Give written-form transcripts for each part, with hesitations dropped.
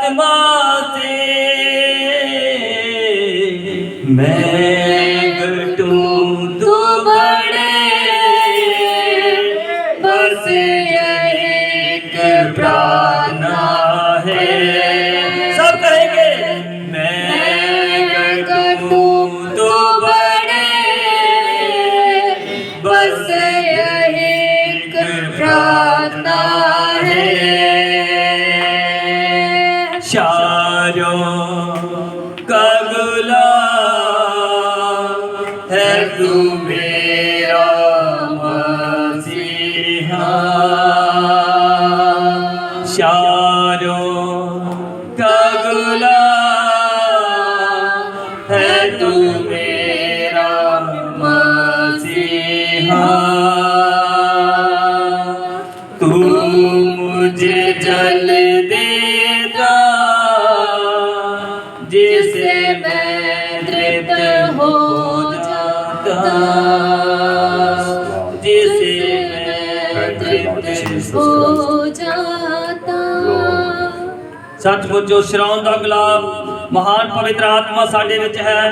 आत्मा से मैं घटूं तो बड़े, बस यही एक प्रार्थना है। सब कहेंगे मैं घटूं तो बड़े, बस यही एक प्रार्थना है। शारों का गुलाम है तू मेरा मसीहा, शारों का गुलाम है तू मेरा मसीहा। तू मुझे जल देता जिससे मैं तृप्त हो जाता, जिससे मैं तृप्त हो जाता। सचमुच जो शराउन दा गुलाब महान पवित्र आत्मा साडे विच है,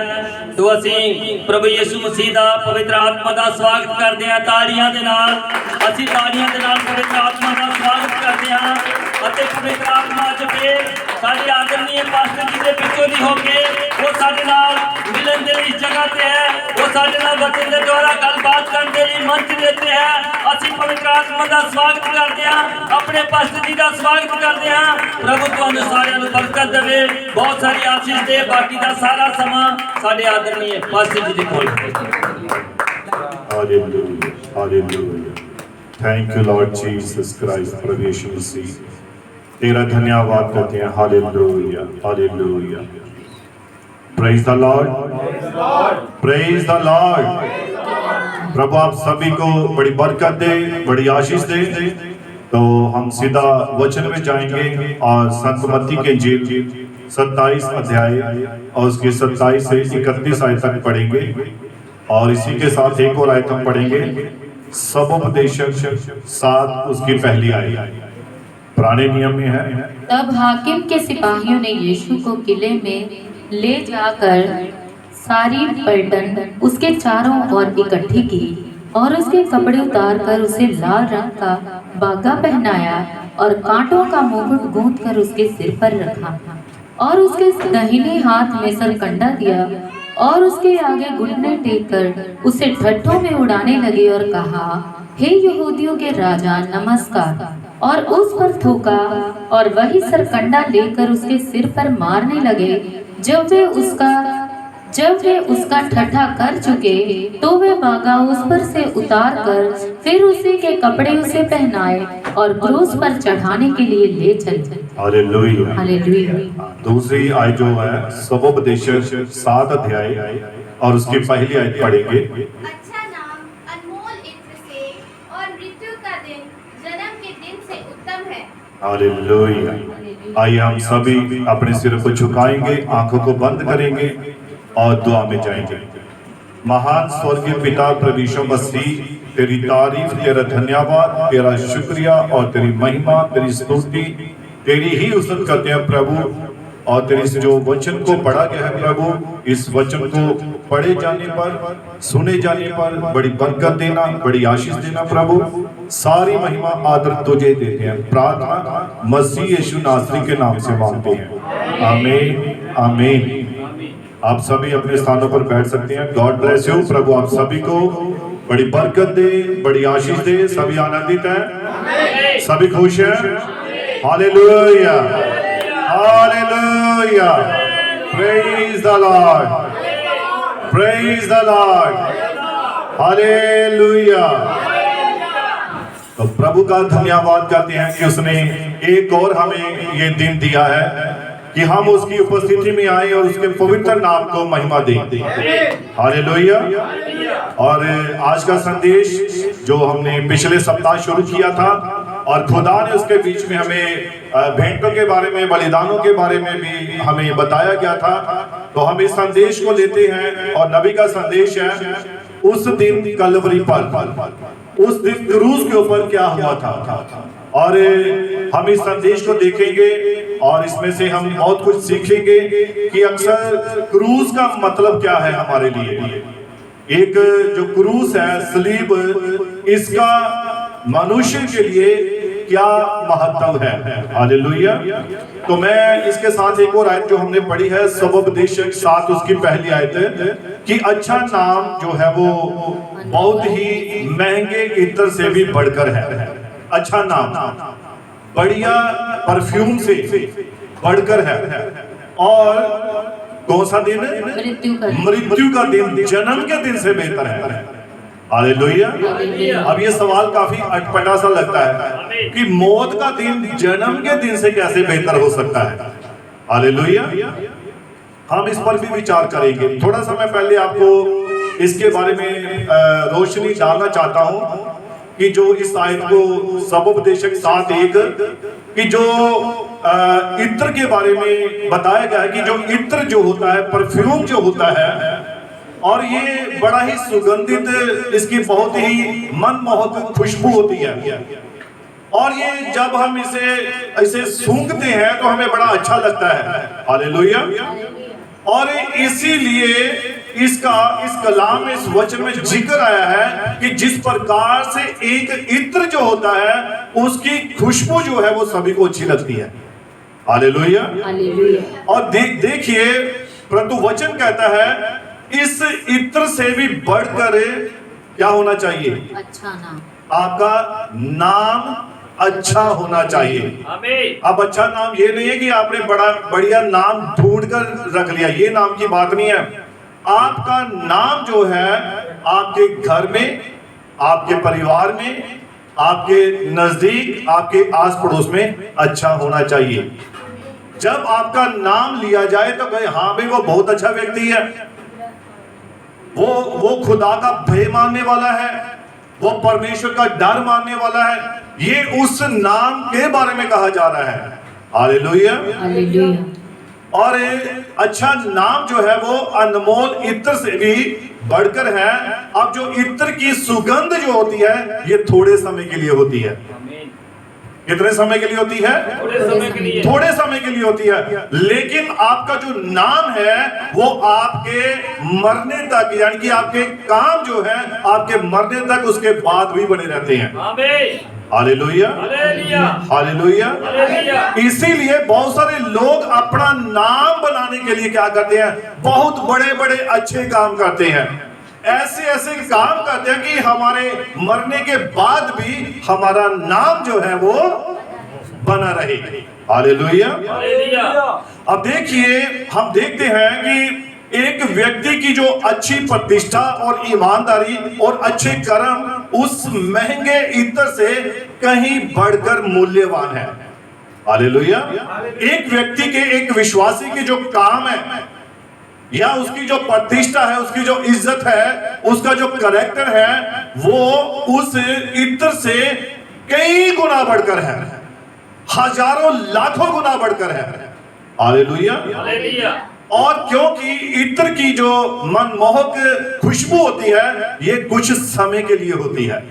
तो असीं प्रभु यीशु मसीह दा पवित्र आत्मा दा स्वागत करदे हां। तालियां दे नाल असीं तालियां दे नाल पवित्र आत्मा दा स्वागत करदे हां। ਅਤੇ ਪਵਿੱਤਰ ਆਤਮਾ ਚ ਫੇਰ ਸਾਡੇ ਆਦਰਨੀय ਪਾਸਟਰ ਜੀ ਦੇ ਵਿੱਚੋਂ ਦੀ ਹੋ ਕੇ ਉਹ ਸਾਡੇ ਨਾਲ ਮਿਲਣ ਦੇ ਲਈ ਜਗ੍ਹਾ ਤੇ ਹੈ, ਉਹ ਸਾਡੇ ਨਾਲ ਵਚਨ ਦੇ ਦੁਆਰਾ ਗੱਲਬਾਤ ਕਰਨ ਦੇ ਲਈ ਮੰਚ ਦੇ ਉੱਤੇ ਹੈ। ਅਸੀਂ ਪਵਿੱਤਰ ਆਤਮਾ ਦਾ ਸਵਾਗਤ ਕਰਦੇ ਹਾਂ, ਆਪਣੇ ਪਾਸਟਰ ਜੀ ਦਾ ਸਵਾਗਤ ਕਰਦੇ ਹਾਂ। ਪ੍ਰਭੂ ਤੁਹਾਨੂੰ ਸਾਰਿਆਂ ਨੂੰ ਬਰਕਤ ਦੇਵੇ, ਬਹੁਤ ਸਾਰੀ ਆਸ਼ੀਸ਼ ਦੇ। ਬਾਕੀ ਦਾ ਸਾਰਾ ਸਮਾਂ ਸਾਡੇ ਆਦਰਨੀय ਪਾਸਟਰ ਜੀ ਦੇ ਕੋਲ। Hallelujah, hallelujah. Thank you Lord Jesus Christ, प्रभु यीशु मसीह तेरा धन्यवाद करते हैं। Hallelujah, hallelujah. Praise the Lord, praise the Lord. प्रभु आप सभी को बड़ी बरकत दे, बड़ी आशीष दे। तो हम सीधा वचन में जाएंगे और संत मत्ती के इंजील 27 अध्याय और उसके 27 से 31 आयत तक पढ़ेंगे, और इसी के साथ एक और आयत हम पढ़ेंगे, सबोपदेशक 7 उसकी पहली आयत पुराने नियम में है। तब हाकिम के सिपाहियों ने यीशु को किले में ले जाकर सारी पलटन उसके चारों ओर इकट्ठी की और उसके कपड़े उतार कर उसे लाल रंग का बागा पहनाया और कांटों का मुकुट गूंथ कर उसके सिर पर रखा और उसके दाहिने हाथ में सरकंडा दिया और उसके आगे घुटने टेक कर उसे ठट्ठों में उड़ाने लगे और कहा, हे यहूदियों के राजा नमस्कार, और उस पर थूका और वही सरकंडा लेकर उसके सिर पर मारने लगे। जब वे उसका ठट्ठा कर चुके तो वे बागा उस पर से उतार कर फिर उसी के कपड़े उसे पहनाए और क्रूस पर चढ़ाने के लिए ले चले। Hallelujah, hallelujah. दूसरी आयत जो है सबोपदेशक 7 अध्याय और उसकी पहली आयत पढ़ेंगे। अच्छा नाम अनमोल इत्र से और मृत्यु का दिन जन्म के दिन से उत्तम है। हालेलुया। आइए हम सभी अपने सिर को झुकाएंगे, आंखों को बंद करेंगे और दुआ में जाएंगे। महान स्वर्गीय पिता प्रभु यीशु मसीह, तेरी तारीफ, तेरा धन्यवाद, तेरा शुक्रिया और तेरी महिमा, तेरी स्तुति, तेरी ही उस्तत करते हैं प्रभु। और तेरे इस जो वचन को पढ़ा गया है प्रभु, इस वचन को पढ़े जाने पर, सुने जाने पर बड़ी बरकत देना, बड़ी आशीष देना प्रभु। सारी महिमा आदर तुझे देते हैं। प्रार्थना मसीह यीशु नासरी के नाम से मांगते हैं, आमीन, आमीन। आप सभी अपने स्थानों पर बैठ सकते हैं। God bless you. प्रभु आप सभी को बड़ी बरकत दे, बड़ी आशीष दे। सभी आनंदित हैं, सभी खुश हैं। Hallelujah, hallelujah. Praise the Lord, praise the Lord. Hallelujah. तो प्रभु का धन्यवाद करते हैं कि उसने एक और हमें ये दिन दिया है कि हम उसकी उपस्थिति में आए और उसके पवित्र नाम को महिमा दें। हालेलुया। और आज का संदेश जो हमने पिछले सप्ताह शुरू किया था, और खुदा ने उसके बीच में हमें भेंटों के बारे में, बलिदानों के बारे में भी हमें बताया गया था। तो हम इस संदेश को लेते हैं और नबी का संदेश है उस दिन कलवरी पर, उस दिन क्रूस के ऊपर क्या हुआ था। और हम इस संदेश को देखेंगे और इसमें से हम बहुत कुछ सीखेंगे कि अक्सर क्रूस का मतलब क्या है हमारे लिए। एक जो क्रूस है, सलीब, इसका मनुष्य के लिए क्या महत्व है। हालेलुया। तो मैं इसके साथ एक और आयत जो हमने पढ़ी है, सबोपदेशक 7 उसकी पहली आयत है कि अच्छा नाम जो है वो बहुत ही महंगे इत्र से भी बढ़कर है। अच्छा नाम बढ़िया परफ्यूम से बढ़कर है। और कौन सा दिन? मृत्यु का दिन, जन्म के दिन से बेहतर है। हालेलुया। अब ये सवाल काफी अटपटा सा लगता है कि मौत का दिन जन्म के दिन से कैसे बेहतर हो सकता है। हालेलुया। हम इस पर भी विचार करेंगे। थोड़ा सा मैं पहले आपको इसके बारे में रोशनी डालना चाहता हूं कि जो इस आयत को सबोपदेशक 7:1 कि जो इत्र के बारे में बताया गया है कि जो इत्र जो होता है, परफ्यूम जो होता है, और ये बड़ा ही सुगंधित, इसकी बहुत ही मनमोहक खुशबू होती है। और ये जब हम इसे सूंघते हैं तो हमें बड़ा अच्छा लगता है। हालेलुया। और इसीलिए इस कलाम में, इस वचन में जिक्र आया है कि जिस प्रकार से एक इत्र जो होता है उसकी खुशबू जो है वो सभी को अच्छी लगती है। हालेलुया। और देखिए, परंतु वचन कहता है इस इत्र से भी बढ़कर क्या होना चाहिए? अच्छा नाम। आपका नाम अच्छा होना चाहिए। अब अच्छा नाम ये नहीं है कि आपने बड़ा बढ़िया नाम ढूंढ कर रख लिया, ये नाम की बात नहीं है। आपका नाम जो है आपके घर में, आपके परिवार में, आपके नजदीक, आपके आस पड़ोस में अच्छा होना चाहिए। जब आपका नाम लिया जाए तो कहे हाँ भाई वो बहुत अच्छा व्यक्ति है, वो खुदा का भय मानने वाला है, वो परमेश्वर का डर मानने वाला है, ये उस नाम के बारे में कहा जा रहा है। हालेलुया। और अच्छा नाम जो है वो अनमोल इत्र से भी बढ़कर है। अब जो इत्र की सुगंध जो होती है ये थोड़े समय के लिए होती है। कितने समय के लिए होती है? थोड़े समय के लिए होती है। लेकिन आपका जो नाम है वो आपके मरने तक, यानी कि आपके काम जो है आपके मरने तक, उसके बाद भी बने रहते हैं। हालेलुया। हालेलुया। इसीलिए बहुत सारे लोग अपना नाम बनाने के लिए क्या करते हैं? बहुत बड़े बड़े अच्छे काम करते हैं, ऐसे काम करते हैं कि हमारे मरने के बाद भी हमारा नाम जो है वो बना रहे। हालेलुया। अब देखिए, हम देखते हैं कि एक व्यक्ति की जो अच्छी प्रतिष्ठा और ईमानदारी और अच्छे कर्म उस महंगे इत्र से कहीं बढ़कर मूल्यवान है। हालेलुया। एक व्यक्ति के, एक विश्वासी के जो काम है या उसकी जो प्रतिष्ठा है, उसकी जो इज्जत है, उसका जो कैरेक्टर है, वो उस इत्र से कई गुना बढ़कर है, हजारों लाखों गुना बढ़कर है। हालेलुया। और क्योंकि इत्र की जो मनमोहक खुशबू होती है ये कुछ समय के लिए होती है।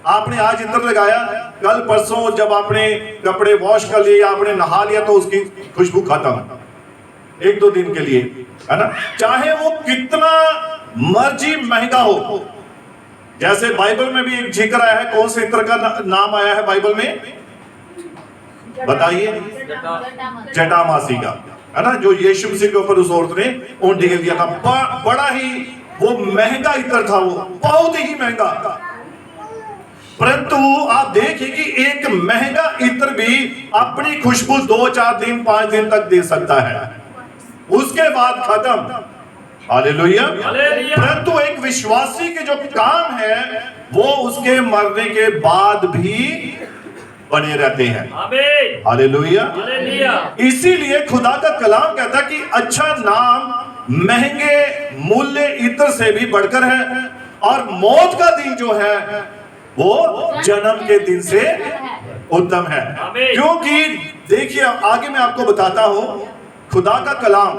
आपने आज इत्र लगाया, कल परसों जब आपने कपड़े वॉश कर लिए, आपने नहा लिया तो उसकी खुशबू खत्म, 1-2 दिन के लिए, है ना। चाहे वो कितना मर्जी महंगा हो। जैसे बाइबल में भी एक जिक्र आया है, कौन से इत्र का नाम आया है बाइबल में? बताइए। जटामासी का, है ना, जो यीशु मसीह के ऊपर उस औरत ने ऊंट ढकेल दिया था। बड़ा ही वो महंगा इत्र था, वो बहुत ही महंगा। परंतु आप देखिए कि एक महंगा इत्र भी अपनी खुशबू 2-4 दिन 5 दिन तक दे सकता है, उसके बाद खत्म। हालेलुया। परंतु एक विश्वासी के जो काम है वो उसके मरने के बाद भी बने रहते हैं। हालेलुया। इसीलिए खुदा का कलाम कहता है कि अच्छा नाम महंगे मूल्य इत्र से भी बढ़कर है, और मौत का दिन जो है वो जन्म के दिन से उत्तम है। क्योंकि देखिए, आगे मैं आपको बताता हूं खुदा का कलाम,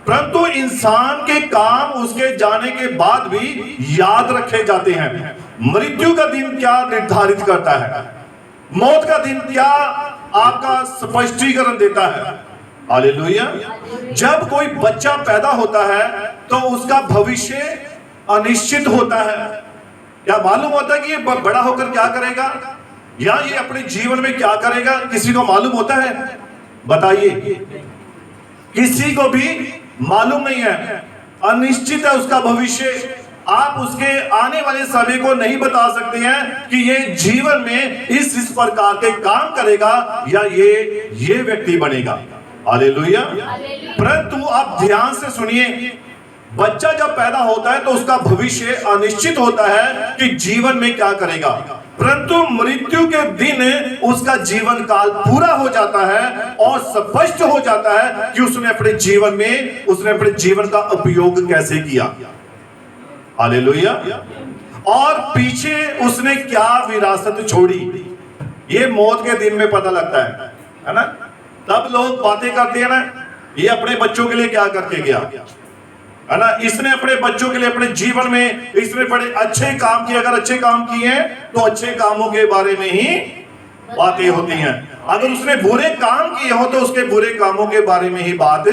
परंतु इंसान के काम उसके जाने के बाद भी याद रखे जाते हैं। मृत्यु का दिन क्या निर्धारित करता है, मौत का दिन क्या आपका स्पष्टीकरण देता है। हालेलुया। जब कोई बच्चा पैदा होता है तो उसका भविष्य अनिश्चित होता है। क्या मालूम होता है कि ये बड़ा होकर क्या करेगा या ये अपने जीवन में क्या करेगा? किसी को मालूम होता है? बताइए। किसी को भी मालूम नहीं है, अनिश्चित है उसका भविष्य। आप उसके आने वाले समय को नहीं बता सकते हैं कि ये जीवन में इस प्रकार के काम करेगा या ये व्यक्ति बनेगा। हालेलुया। परंतु आप ध्यान से सुनिए, बच्चा जब पैदा होता है तो उसका भविष्य अनिश्चित होता है कि जीवन में क्या करेगा, परंतु मृत्यु के दिन उसका जीवन काल पूरा हो जाता है और स्पष्ट हो जाता है कि उसने अपने जीवन का उपयोग कैसे किया। हालेलुया। और पीछे उसने क्या विरासत छोड़ी, ये मौत के दिन में पता लगता है ना। तब लोग बातें करते हैं ना, ये अपने बच्चों के लिए क्या करके गया, है ना। इसने अपने बच्चों के लिए अपने जीवन में इसने बड़े अच्छे काम किए। अगर अच्छे काम किए हैं तो अच्छे कामों के बारे में ही बातें होती हैं। अगर उसने बुरे काम किए हो तो उसके बुरे कामों के बारे में ही बात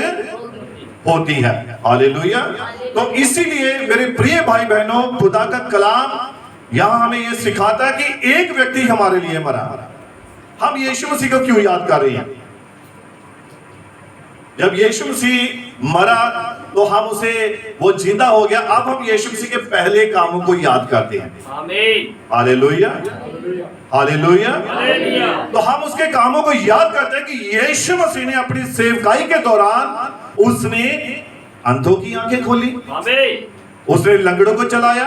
होती है। हालेलुया। तो इसीलिए मेरे प्रिय भाई बहनों, खुदा का कलाम यहां हमें यह सिखाता है कि एक व्यक्ति हमारे लिए मरा। हम यीशु मसीह को क्यों याद कर रहे हैं? जब यीशु मसीह मरा तो हम उसे, वो जिंदा हो गया, अब हम यीशु मसीह के पहले कामों को याद करते हैं। आमीन। हालेलुया। हालेलुया। तो हम उसके कामों को याद करते हैं कि यीशु मसीह ने अपनी सेवकाई के दौरान उसने अंधों की आंखें खोली, उसने लंगड़ों को चलाया,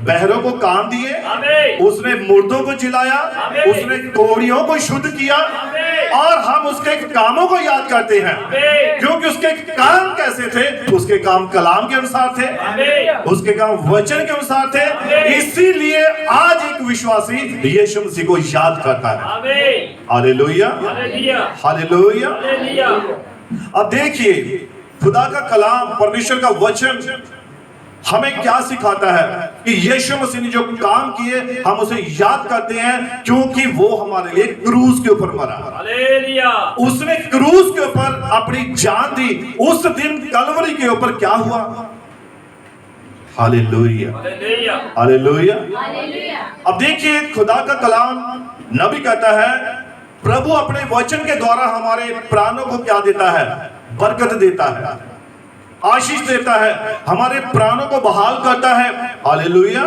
बहरों को कान दिए, उसने मुर्दों को जिलाया, उसने कोढ़ियों को शुद्ध किया। और हम उसके कामों को याद करते हैं क्योंकि उसके काम कैसे थे? उसके काम कलाम के अनुसार थे, उसके काम वचन के अनुसार थे। इसीलिए आज एक विश्वासी यीशु मसीह को याद करता है। हालेलुया। हालेलुया। अब देखिए, खुदा का कलाम, परमेश्वर का वचन हमें क्या सिखाता है कि यीशु मसीह ने जो काम किए हम उसे याद करते हैं क्योंकि वो हमारे लिए क्रूस के ऊपर मरा। हालेलुया। उसने क्रूस के ऊपर अपनी जान दी। उस दिन कलवरी के ऊपर क्या हुआ? हालेलुया। हालेलुया। अब देखिए, खुदा का कलाम नबी कहता है, प्रभु अपने वचन के द्वारा हमारे प्राणों को क्या देता है? बरकत देता है, आशीष देता है, हमारे प्राणों को बहाल करता है। हालेलुया।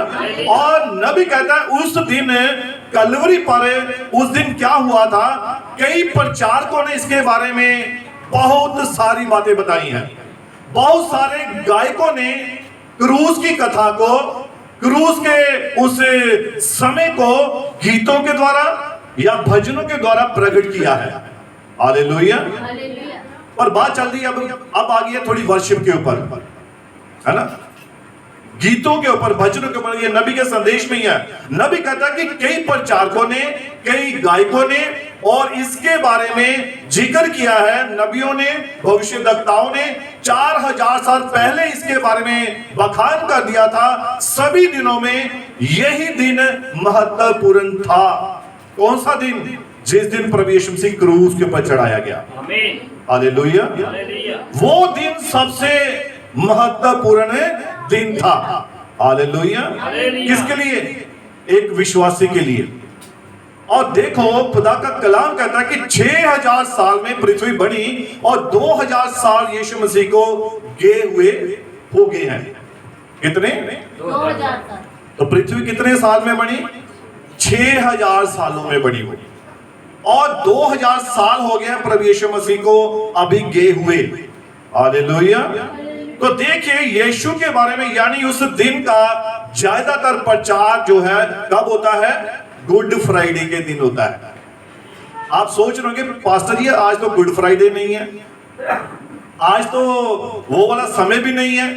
और नबी कहता है उस दिन कलवरी पर, उस दिन क्या हुआ था? कई प्रचारकों ने इसके बारे में बहुत सारी बातें बताई हैं। बहुत सारे गायकों ने क्रूस की कथा को, क्रूस के उस समय को गीतों के द्वारा या भजनों के द्वारा प्रकट किया है। हालेलुया। और बात चल रही है अब आ गई है थोड़ी वर्शिप के ऊपर, है ना, गीतों के ऊपर, भजनों के ऊपर। ये नबी के संदेश में ही है। नबी कहता है कि कई प्रचारकों ने, कई गायकों ने और इसके बारे में जिक्र किया है। नबियों ने, भविष्यद्वक्ताओं ने 4000 साल पहले इसके बारे में बखान कर दिया था। सभी दिनों में यही दिन महत्वपूर्ण था। कौन सा दिन? जिस दिन प्रभु यीशु मसीह क्रूस के ऊपर चढ़ाया गया। आमीन। हालेलुया। वो दिन सबसे महत्वपूर्ण दिन था। हालेलुया। किसके लिए? एक विश्वासी के लिए। और देखो, खुदा का कलाम कहता है कि 6000 साल में पृथ्वी बनी और 2000 साल यीशु मसीह को गए हुए हो गए हैं। कितने? 2000 साल। तो पृथ्वी कितने साल में बनी? 6000 सालों में बनी हुई। और 2000 साल हो गए प्रभु यीशु मसीह को अभी गए हुए। हालेलुया। तो देखिए, यीशु के बारे में, यानी उस दिन का ज्यादातर प्रचार जो है कब होता है? गुड फ्राइडे के दिन होता है। आप सोच रहे होंगे पास्टर जी आज तो गुड फ्राइडे नहीं है, आज तो वो वाला समय भी नहीं है,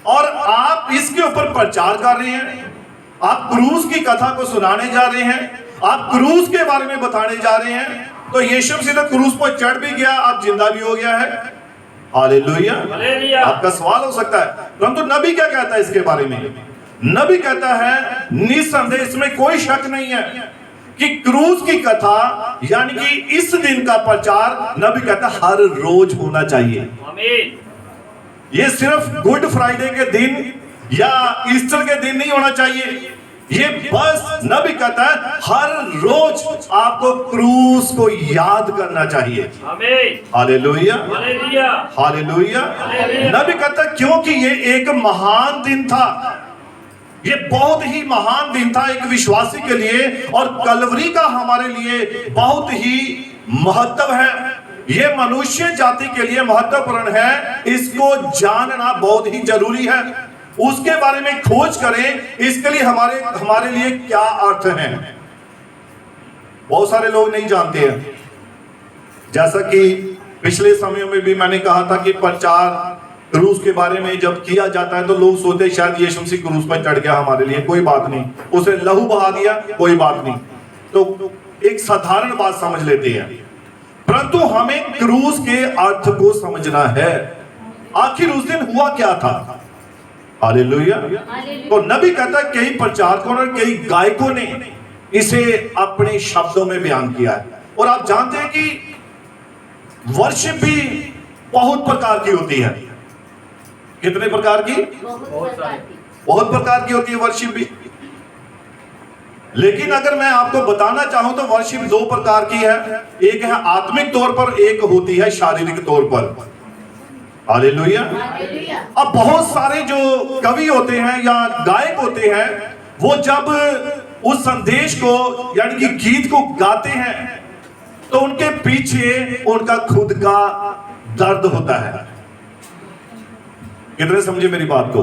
और आप इसके ऊपर प्रचार कर रहे हैं। आप क्रूस की कथा को सुनाने जा रहे हैं, आप क्रूस के बारे में बताने जा रहे हैं। तो यीशु मसीह तो क्रूस पर चढ़ भी गया, अब जिंदा भी हो गया है। हालेलुया। आपका सवाल हो सकता है, परंतु नबी क्या कहता है इसके बारे में? नबी कहता है, निस्संदेह, इसमें कोई शक नहीं है कि क्रूस की कथा यानी कि इस दिन का प्रचार नबी कहता हर रोज होना चाहिए। आमीन। ये सिर्फ गुड फ्राइडे के दिन या ईस्टर के दिन नहीं होना चाहिए, ये बस नबी कहता है हर रोज आपको क्रूस को याद करना चाहिए। आमीन। Hallelujah, hallelujah. हालेलुया। नबी कहता है क्योंकि ये एक महान दिन था, ये बहुत ही महान दिन था एक विश्वासी के लिए, और कलवरी का हमारे लिए बहुत ही महत्व है, ये मनुष्य जाति के लिए महत्वपूर्ण है, इसको जानना बहुत ही जरूरी है। उसके बारे में खोज करें, इसके लिए हमारे लिए क्या अर्थ है, बहुत सारे लोग नहीं जानते हैं। जैसा कि पिछले समयों में भी मैंने कहा था कि प्रचार क्रूस के बारे में जब किया जाता है तो लोग सोचते शायद यीशु मसीह क्रूस पर चढ़ गया हमारे लिए, कोई बात नहीं, उसे लहू बहा दिया, कोई बात नहीं, तो एक साधारण बात समझ लेते हैं। परंतु हमें क्रूस के अर्थ को समझना है, आखिर उस दिन हुआ क्या था। हालेलुया। तो नबी कहता है कई प्रचारकों और कई गायकों ने इसे अपने शब्दों में बयान किया है। और आप जानते हैं कि वर्शिप भी बहुत प्रकार की होती है। कितने प्रकार की? बहुत प्रकार की होती है वर्शिप भी। लेकिन अगर मैं आपको बताना चाहूं तो वर्शिप दो प्रकार की है, एक है आत्मिक तौर पर, एक होती है शारीरिक तौर पर। हालेलुया। अब बहुत सारे जो कवि होते हैं या गायक होते हैं, वो जब उस संदेश को यानी कि गीत को गाते हैं तो उनके पीछे उनका खुद का दर्द होता है। कितने समझे मेरी बात को?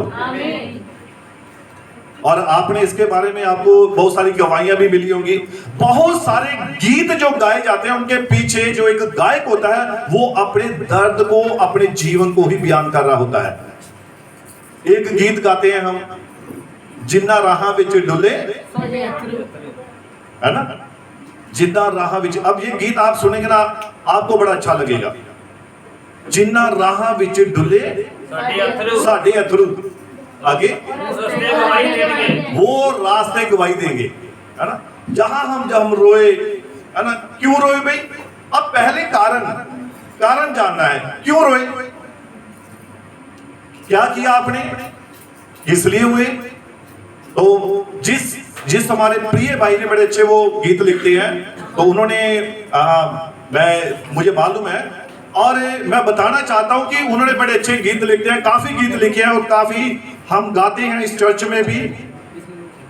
और आपने इसके बारे में आपको बहुत सारी गवाहियां भी मिली होंगी। बहुत सारे गीत जो गाए जाते हैं उनके पीछे जो एक गायक होता है वो अपने दर्द को, अपने जीवन को ही बयान कर रहा होता है। एक गीत गाते हैं हम, जिन्ना राह विच डुले, है ना, जिन्ना राह विच। अब ये गीत आप सुनेंगे ना आपको बड़ा अच्छा लगेगा। जिन्ना राह विच डुले साडे अथरू, आगे वो रास्ते गवाही देंगे, है ना। जहां हम रोए, है ना, क्यों रोए भाई? अब पहले कारण जानना है, क्यों रोए, क्या किया आपने, इसलिए हुए। तो जिस हमारे प्रिय भाई ने बड़े अच्छे वो गीत लिखते हैं, तो उन्होंने मुझे मालूम है और मैं बताना चाहता हूं कि उन्होंने बड़े अच्छे गीत लिखते हैं, काफी गीत लिखे हैं और काफी हम गाते हैं इस चर्च में भी,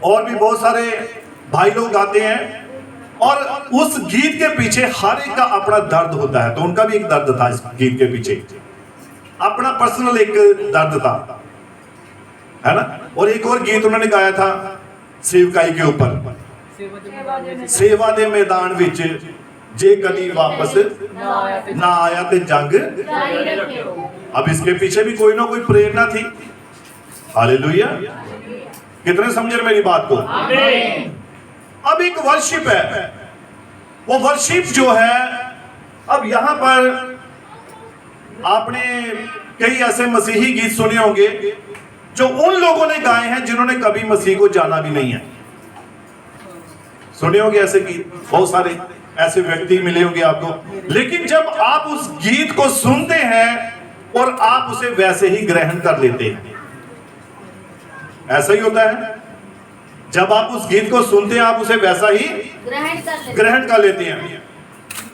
और भी बहुत सारे भाई लोग गाते हैं। और उस गीत के पीछे हर एक का अपना दर्द होता है, तो उनका भी एक दर्द था इस गीत के पीछे, अपना पर्सनल एक दर्द था, है ना। और एक और गीत उन्होंने गाया था सेवकाई के ऊपर, सेवा दे मैदान विच जे कदी वापस ना आया ते जंग। अब इसके पीछे भी कोई ना कोई प्रेरणा थी। हालेलुया। कितने समझे मेरी बात को? अब एक वर्शिप है, वो वर्शिप जो है, अब यहां पर आपने कई ऐसे मसीही गीत सुने होंगे जो उन लोगों ने गाए हैं जिन्होंने कभी मसीह को जाना भी नहीं है। सुने होंगे ऐसे गीत, बहुत सारे ऐसे व्यक्ति मिले होंगे आपको। लेकिन जब आप उस गीत को सुनते हैं और आप उसे वैसे ही ग्रहण कर लेते हैं, ऐसा ही होता है। जब आप उस गीत को सुनते हैं आप उसे वैसा ही ग्रहण कर लेते हैं।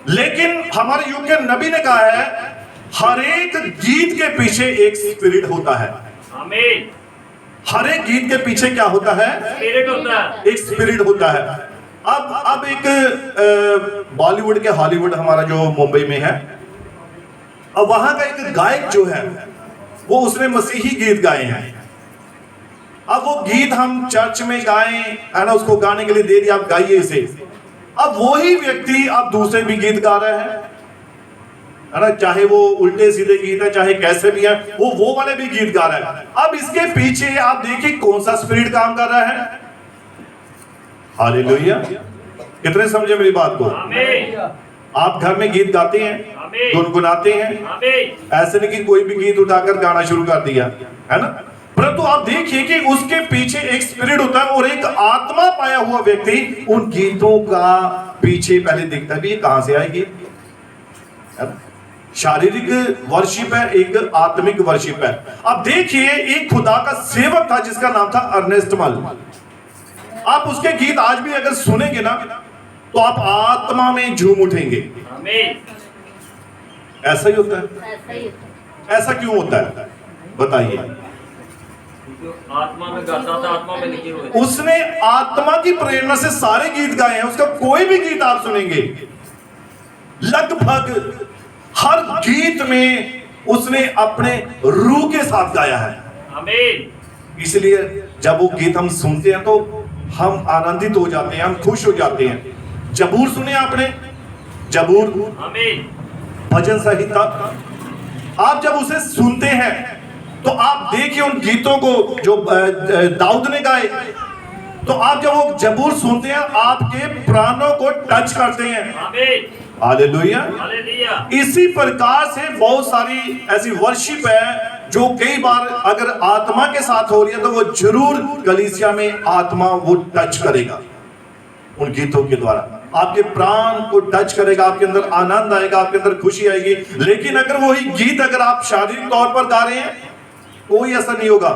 लेकिन हमारे युग के नबी ने कहा है हर एक गीत के पीछे एक स्पिरिट होता है। आमीन। हर एक गीत के पीछे क्या होता है? स्पिरिट होता है, एक स्पिरिट होता है। अब एक बॉलीवुड के हॉलीवुड हमारा जो मुंबई में है, अब वहां का एक गायक जो है वो उसने मसीही गीत गाए हैं। अब वो गीत हम चर्च में गाएं, है ना, उसको गाने के लिए दे दिया, आप गाइए इसे। अब वही व्यक्ति अब दूसरे भी गीत गा रहे हैं, है ना, चाहे वो उल्टे सीधे गीत है चाहे कैसे भी है, वो वाले भी गीत गा रहा है। अब इसके पीछे आप देखिए कौन सा स्पिरिट काम कर रहा है। हालेलुया। कितने समझे मेरी बात को? आप घर में गीत गाते हैं, गुनगुनाते हैं, ऐसे नहीं कि कोई भी गीत उठाकर गाना शुरू कर दिया, है ना। परंतु आप देखिए कि उसके पीछे एक स्पिरिट होता है और एक आत्मा पाया हुआ व्यक्ति उन गीतों का पीछे पहले देखता है भी ये कहां से आएगी। शारीरिक वर्शिप है, एक आत्मिक वर्शिप है। अब देखिए एक खुदा का सेवक था जिसका नाम था अर्नेस्ट मल। आप उसके गीत आज भी अगर सुनेंगे ना तो आप आत्मा में झूम उठेंगे। ऐसा ही होता है। ऐसा क्यों होता है बताइए। आत्मा में गाता था, आत्मा में लिखे हुए। उसने आत्मा की प्रेरणा से सारे गीत गाए हैं। उसका कोई भी गीत आप सुनेंगे लगभग हर गीत में उसने अपने रूह के साथ गाया है। आमीन। इसलिए जब वो गीत हम सुनते हैं तो हम आनंदित हो जाते हैं, हम खुश हो जाते हैं। जबूर सुने आपने? जबूर, आमीन, भजन संहिता। आप जब उसे सुनते हैं तो आप देखिए उन गीतों को जो दाऊद ने गाए, तो आप जब वो जबूर सुनते हैं आपके प्राणों को टच करते हैं। आमीन, हालेलुया। हालेलुया। इसी प्रकार से बहुत सारी ऐसी वर्शिप है जो कई बार अगर आत्मा के साथ हो रही है तो वो जरूर कलीसिया में आत्मा वो टच करेगा उन गीतों के द्वारा। आपके प्राण को टच करेगा, आपके अंदर आनंद आएगा, आपके अंदर खुशी आएगी। लेकिन अगर वही गीत अगर आप शारीरिक तौर पर गा रहे हैं कोई ऐसा नहीं होगा।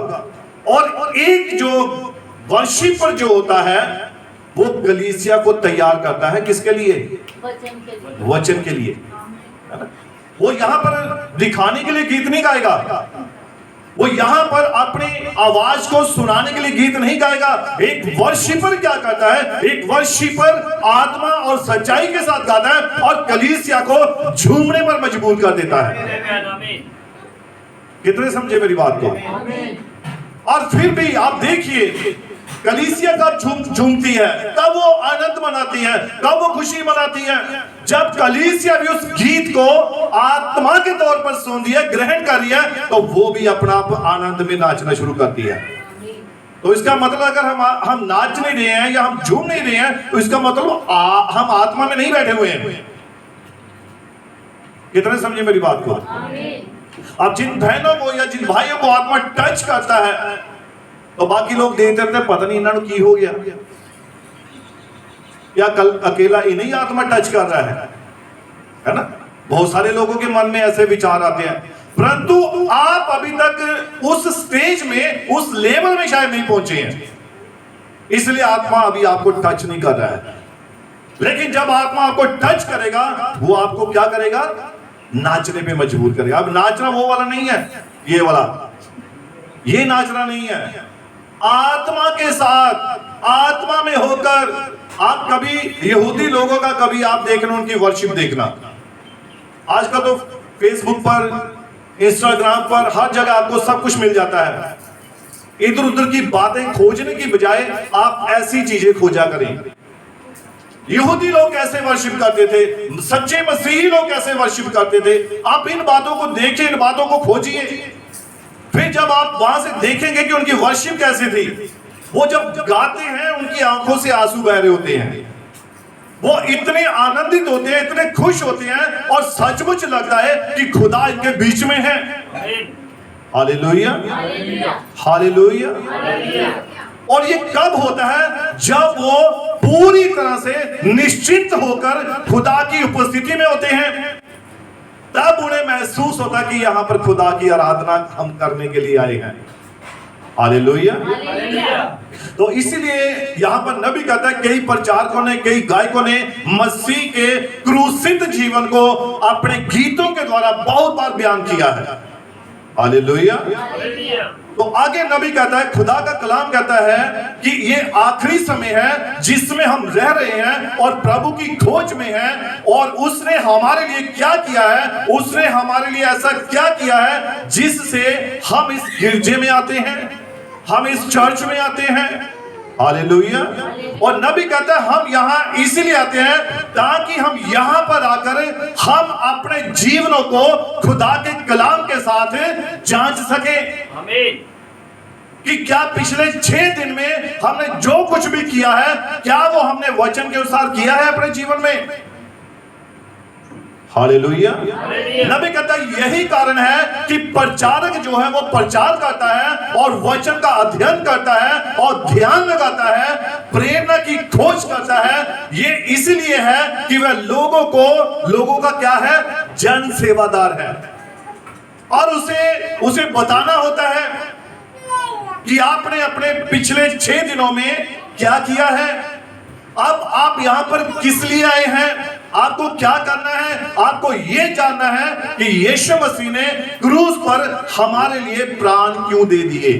और एक जो वर्शिपर जो होता है वो कलीसिया को तैयार करता है किसके लिए? वचन के लिए। है ना? वो यहां पर दिखाने के लिए गीत नहीं गाएगा, वो यहां पर अपनी आवाज को सुनाने के लिए गीत नहीं गाएगा। एक वर्शिपर क्या करता है? एक वर्शिपर आत्मा और सच्चाई के साथ गाता है और कलीसिया को झूमने पर मजबूर कर देता है। कितने समझे मेरी बात को? और फिर भी आप देखिए कलीसिया कब झूमती है, कब वो आनंद मनाती है, कब वो खुशी मनाती है? जब कलीसिया भी उस गीत को आत्मा के तौर पर सुन रही है, ग्रहण कर रही है, तो वो भी अपना आनंद में नाचना शुरू करती है। तो इसका मतलब अगर हम नाच नहीं रहे हैं या हम झूम नहीं रहे हैं तो इसका मतलब हम आत्मा में नहीं बैठे हुए हैं। कितने समझे मेरी बात को? अब जिन बहनों को या जिन भाइयों को आत्मा टच करता है तो बाकी लोग देखते रहते पता नहीं इन्होंने की हो गया, या कल अकेला इन्हीं आत्मा टच कर रहा है ना? बहुत सारे लोगों के मन में ऐसे विचार आते हैं, परंतु आप अभी तक उस स्टेज में, उस लेवल में शायद नहीं पहुंचे हैं, इसलिए आत्मा अभी आपको टच नहीं कर रहा है। लेकिन जब आत्मा आपको टच करेगा वो आपको क्या करेगा? नाचने पे मजबूर करेगा। अब नाचना वो वाला नहीं है, ये वाला, ये नाचना नहीं है। आत्मा के साथ, आत्मा में होकर। आप कभी यहूदी लोगों का कभी आप देखना, उनकी वर्शिप देखना। आज का तो फेसबुक पर, इंस्टाग्राम पर, हर जगह आपको सब कुछ मिल जाता है। इधर उधर की बातें खोजने की बजाय आप ऐसी चीजें खोजा करें। यहूदी लोग कैसे वर्शिप करते थे, सच्चे मसीही लोग कैसे वर्शिप करते थे, आप इन बातों को देखिए, इन बातों को खोजिए। फिर जब आप वहां से देखेंगे कि उनकी वर्शिप कैसी थी, वो जब गाते हैं उनकी आंखों से आंसू बह रहे होते हैं, वो इतने आनंदित होते हैं, इतने खुश होते हैं और सचमुच लगता है कि खुदा इनके बीच में है। Hallelujah, hallelujah. और ये कब होता है? जब वो पूरी तरह से निश्चित होकर खुदा की उपस्थिति में होते हैं, तब उन्हें महसूस होता है कि यहां पर खुदा की आराधना हम करने के लिए आए हैं। हालेलुया। तो इसीलिए यहां पर नबी कहता है कई प्रचारकों ने, कई गायकों ने मसीह के क्रूसित जीवन को अपने गीतों के द्वारा बहुत बार बयान किया है। हालेलुया। तो आगे नबी कहता है, खुदा का कलाम कहता है कि ये आखिरी समय है जिसमें हम रह रहे हैं और प्रभु की खोज में हैं, और उसने हमारे लिए क्या किया है, उसने हमारे लिए ऐसा क्या किया है जिससे हम इस गिरजे में आते हैं, हम इस चर्च में आते हैं। हालेलुया। और नबी कहता है हम यहाँ इसीलिए आते हैं ताकि हम यहाँ पर आकर हम अपने जीवनों को खुदा के कलाम के साथ जांच सके। आमीन। कि क्या पिछले 6 दिन में हमने जो कुछ भी किया है, क्या वो हमने वचन के अनुसार किया है अपने जीवन में? हालेलुया। नबी कहता है यही कारण है कि प्रचारक जो है वो प्रचार करता है और वचन का अध्ययन करता है और ध्यान लगाता है, प्रेरणा की खोज करता है। ये इसलिए है कि वह लोगों का क्या है, जन सेवादार है। और उसे बताना होता है कि आपने अपने पिछले 6 दिनों में क्या किया है। अब आप यहां पर किस लिए आए हैं, आपको क्या करना है, आपको यह जानना है कि यीशु मसीह ने क्रूस पर हमारे लिए प्राण क्यों दे दिए।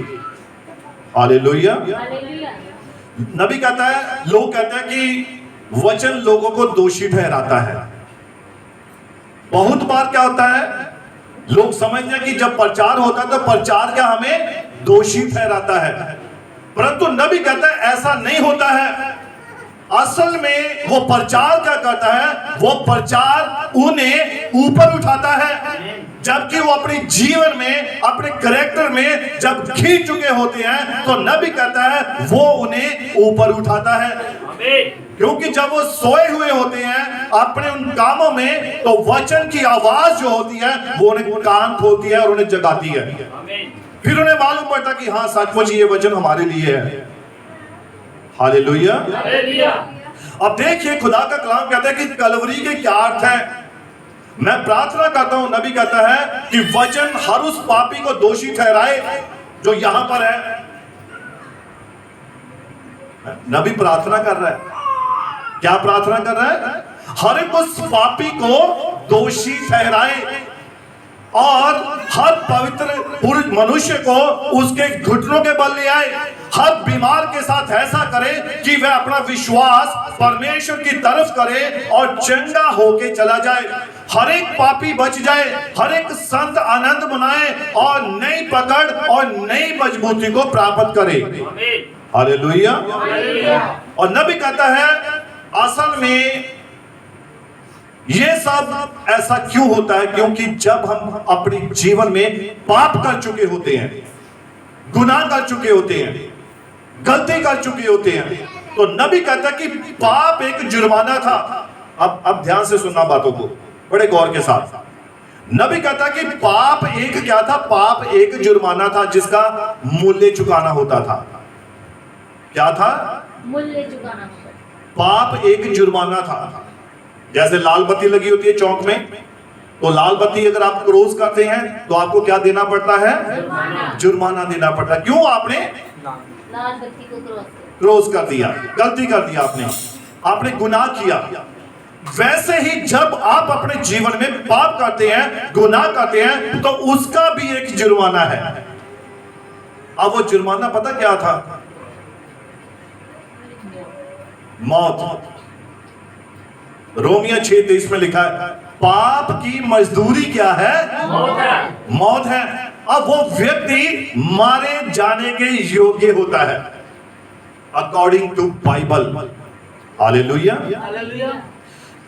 हालेलुया। नबी कहता है, लोग कहते हैं कि वचन लोगों को दोषी ठहराता है। बहुत बार क्या होता है, लोग समझते हैं कि जब प्रचार होता है तो प्रचार क्या हमें दोषी ठहराता है, परंतु नबी कहता है ऐसा नहीं होता है। असल में वो प्रचार क्या करता है, वो प्रचार उन्हें ऊपर उठाता है। जबकि वो अपने जीवन में, अपने कैरेक्टर में जब खींच चुके होते हैं तो नबी कहता है वो उन्हें ऊपर उठाता है। क्योंकि जब वो सोए हुए होते हैं अपने उन कामों में, तो वचन की आवाज जो होती है वो उन्हें कान खोलती है और उन्हें जगाती है। फिर उन्हें मालूम पड़ता कि हाँ सचमुच ये वचन हमारे लिए है। हालेलुया। अब देखिए खुदा का कलाम कहता है कि कलवरी के क्या अर्थ है। मैं प्रार्थना करता हूं, नबी कहता है कि वचन हर उस पापी को दोषी ठहराए जो यहां पर है। नबी प्रार्थना कर रहा है, क्या प्रार्थना कर रहा है, हर एक उस पापी को दोषी ठहराए और हर पवित्र पुरुष मनुष्य को उसके घुटनों के बल ले आए। हर बीमार के साथ ऐसा करे कि वह अपना विश्वास परमेश्वर की तरफ करे और चंगा होके चला जाए। हर एक पापी बच जाए, हर एक संत आनंद मनाए और नई पकड़ और नई मजबूती को प्राप्त करे। हालेलुया। और नबी कहता है असल में ये सब ऐसा क्यों होता है, क्योंकि जब हम अपने जीवन में पाप कर चुके होते हैं, गुनाह कर चुके होते हैं, गलती कर चुके होते हैं, तो नबी कहता है कि पाप एक जुर्माना था। अब ध्यान से सुनना बातों को बड़े गौर के साथ। नबी कहता है कि पाप एक क्या था, पाप एक जुर्माना था जिसका मूल्य चुकाना होता था। क्या था, मूल्य चुकाना। पाप एक जुर्माना था। जैसे लाल बत्ती लगी होती है चौक में, तो लाल बत्ती अगर आप क्रॉस करते हैं तो आपको क्या देना पड़ता है, जुर्माना देना पड़ता है। क्यों, आपने लाल बत्ती को क्रॉस कर दिया, गलती कर दिया, आपने गुनाह किया। वैसे ही जब आप अपने जीवन में पाप करते हैं, गुनाह करते हैं, तो उसका भी एक जुर्माना है। अब वो जुर्माना पता क्या था, मौत। रोमियो 6:23 में लिखा है पाप की मजदूरी क्या है, मौत है। अब वो व्यक्ति मारे जाने के योग्य होता है अकॉर्डिंग टू बाइबल। हालेलुया।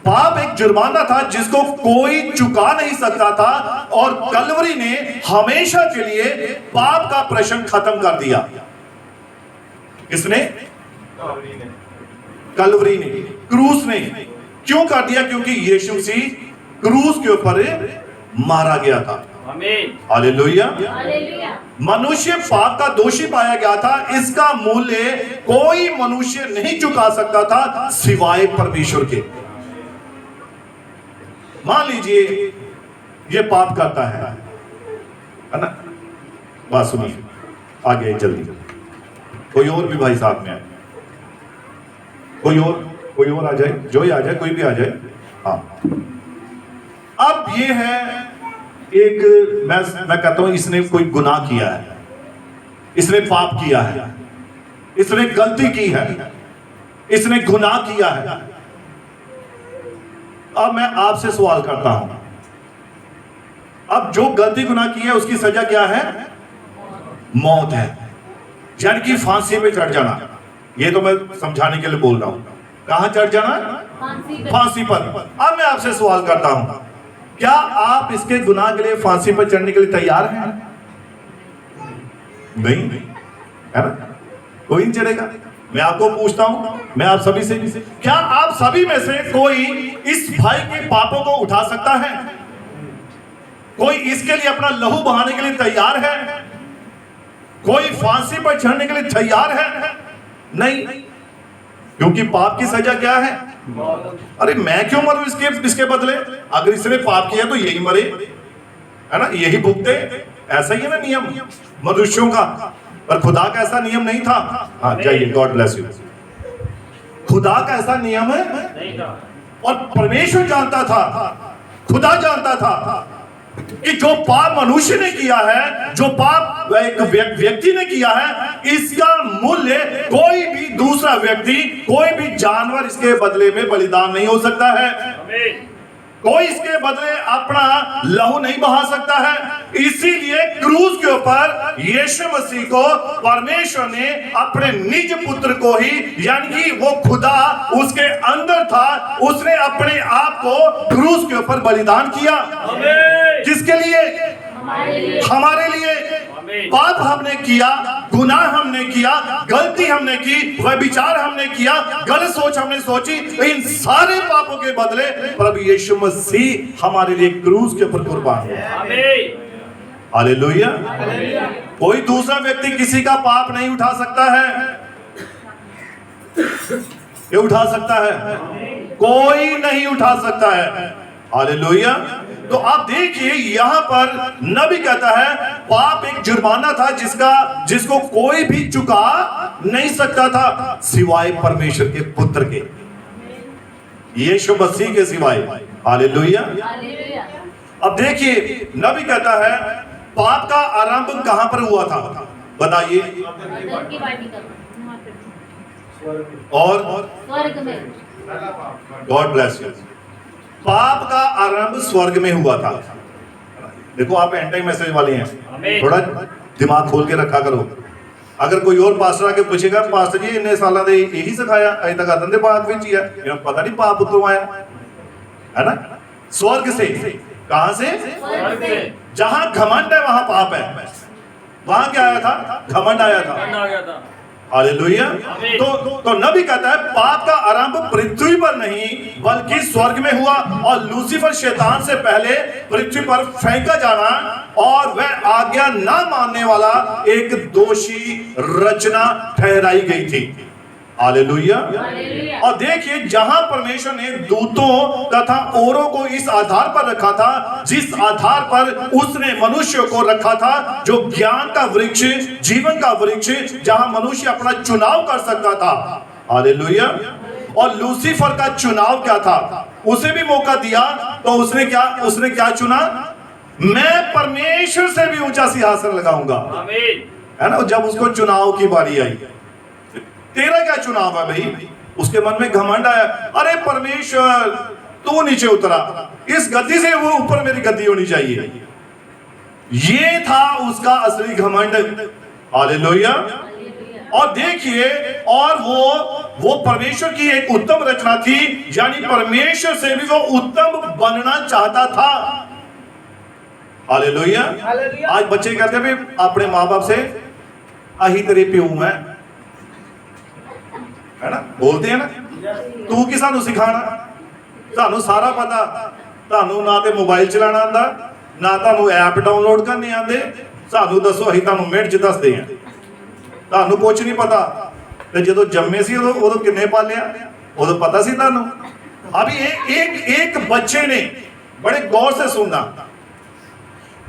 पाप एक जुर्माना था जिसको कोई चुका नहीं सकता था, और कलवरी ने हमेशा के लिए पाप का प्रश्न खत्म कर दिया। किसने, कलवरी ने, क्रूस ने। क्यों कर दिया, क्योंकि यीशु मसीह क्रूस के ऊपर मारा गया था। हालेलुया। मनुष्य पाप का दोषी पाया गया था, इसका मूल्य कोई मनुष्य नहीं चुका सकता था सिवाय परमेश्वर के। मान लीजिए ये पाप करता है ना, बात सुनिए, आगे जल्दी। कोई और भी भाई साहब में आए, कोई और आ जाए, जो ही आ जाए, कोई भी आ जाए। हाँ, अब ये है एक, मैं कहता हूं इसने कोई गुनाह किया है, इसने पाप किया है, इसने गलती की है, इसने गुनाह किया है। अब मैं आपसे सवाल करता हूं, अब जो गलती गुनाह की है उसकी सजा क्या है, मौत है, यानी कि फांसी पे चढ़ जाना। ये तो मैं समझाने के लिए बोल रहा हूं, कहां चढ़ जाना, फांसी पर। अब मैं आपसे सवाल करता हूं, क्या आप इसके गुनाह के लिए फांसी पर चढ़ने के लिए तैयार हैं? नहीं, है ना, कोई नहीं चढ़ेगा। मैं आपको पूछता हूं, मैं आप सभी से, क्या आप सभी में से कोई इस भाई के पापों को उठा सकता है? कोई इसके लिए अपना लहू बहाने के लिए तैयार है? कोई फांसी पर चढ़ने के लिए तैयार है? नहीं, क्योंकि पाप की सजा क्या है? अरे मैं क्यों मरूं इसके बदले? अगर इसने पाप किया तो यही मरे, है ना, यही भुगते। ऐसा ही है ना नियम मनुष्यों का, पर खुदा का ऐसा नियम नहीं था। हाँ जाइए, गॉड ब्लेस यू। खुदा का ऐसा नियम है और परमेश्वर जानता था, खुदा जानता था कि जो पाप मनुष्य ने किया है, जो पाप एक व्यक्ति ने किया है, इसका मूल्य कोई भी दूसरा व्यक्ति, कोई भी जानवर इसके बदले में बलिदान नहीं हो सकता है। कोई इसके बदले अपना लहू नहीं बहा सकता है। इसीलिए क्रूस के ऊपर यीशु मसीह को परमेश्वर ने अपने निज पुत्र को ही, यानी कि वो खुदा उसके अंदर था, उसने अपने आप को क्रूस के ऊपर बलिदान किया। किसके लिए? हमारे लिए। पाप हमने किया, गुनाह हमने किया, गलती हमने की, वह विचार हमने किया, गलत सोच हमने सोची, इन सारे पापों के बदले प्रभु यीशु मसीह हमारे लिए क्रूस के ऊपर कुर्बान हुए। हालेलुया। कोई दूसरा व्यक्ति किसी का पाप नहीं उठा सकता है। ये उठा सकता है? कोई नहीं उठा सकता है। हालेलुया। तो आप देखिए यहां पर नबी कहता है पाप एक जुर्माना था जिसको कोई भी चुका नहीं सकता था सिवाय परमेश्वर के पुत्र के, यीशु मसीह के सिवाय। हालेलुया। अब देखिए नबी कहता है पाप का आरंभ कहां पर हुआ था? बताइए। और गॉड ब्लेस यू। पाप का आरंभ स्वर्ग में हुआ था। देखो आप एंटी मैसेज वाले हैं, थोड़ा दिमाग खोल के रखा करो। अगर कोई और पास्टर आके पूछेगा पास्टर जी इन्ने सालों से यही सिखाया, अजे तक आदन दे बात विच ही है, पता नहीं पाप उतरों आया है ना? स्वर्ग से। कहां से? स्वर्ग से। जहां घमंड है वहां पाप है। वहां क्या आया था? घमंड आया था। हालेलुया। तो नबी कहता है पाप का आरंभ पृथ्वी पर नहीं बल्कि स्वर्ग में हुआ, और लूसीफर शैतान से पहले पृथ्वी पर फेंका जाना और वह आज्ञा ना मानने वाला एक दोषी रचना ठहराई गई थी। हालेलुया। और देखिए जहां परमेश्वर ने दूतों तथा औरों को इस आधार पर रखा था, जिस आधार पर उसने मनुष्य को रखा था, जो ज्ञान का वृक्ष, जीवन का वृक्ष, जहां मनुष्य अपना चुनाव कर सकता था। हालेलुया। और लूसीफर का चुनाव क्या था? उसे भी मौका दिया, तो उसने क्या चुना? मैं परमेश्वर से भी ऊंचा सिंहासन लगाऊंगा, है ना? जब उसको चुनाव की बारी आई, तेरा क्या चुनाव है भाई? उसके मन में घमंड आया, अरे परमेश्वर तू नीचे उतरा, इस गद्दी से वो ऊपर मेरी गद्दी होनी चाहिए। ये था उसका असली घमंड। हालेलुया। और देखिए, और वो परमेश्वर की एक उत्तम रचना थी, यानी परमेश्वर से भी वो उत्तम बनना चाहता था। हालेलुया। आज बच्चे कहते हैं अपने माँ बाप से अही तेरे प्यो मैं, है ना? बोलते हैं ना, तू की सानू सिखाना, सानू सारा पता, सानू ना ते मोबाइल चलाना आंदा, ना तानू ऐप डाउनलोड करने आंदे, सानू दसो अही तानू मिनट च दसदे हैं, तानू कुछ नहीं पता। ते जदों जम्मे सी उदों किन्ने पालिया, उदों पता सी तानू? अभी एक बच्चे ने, बड़े गौर से सुनना,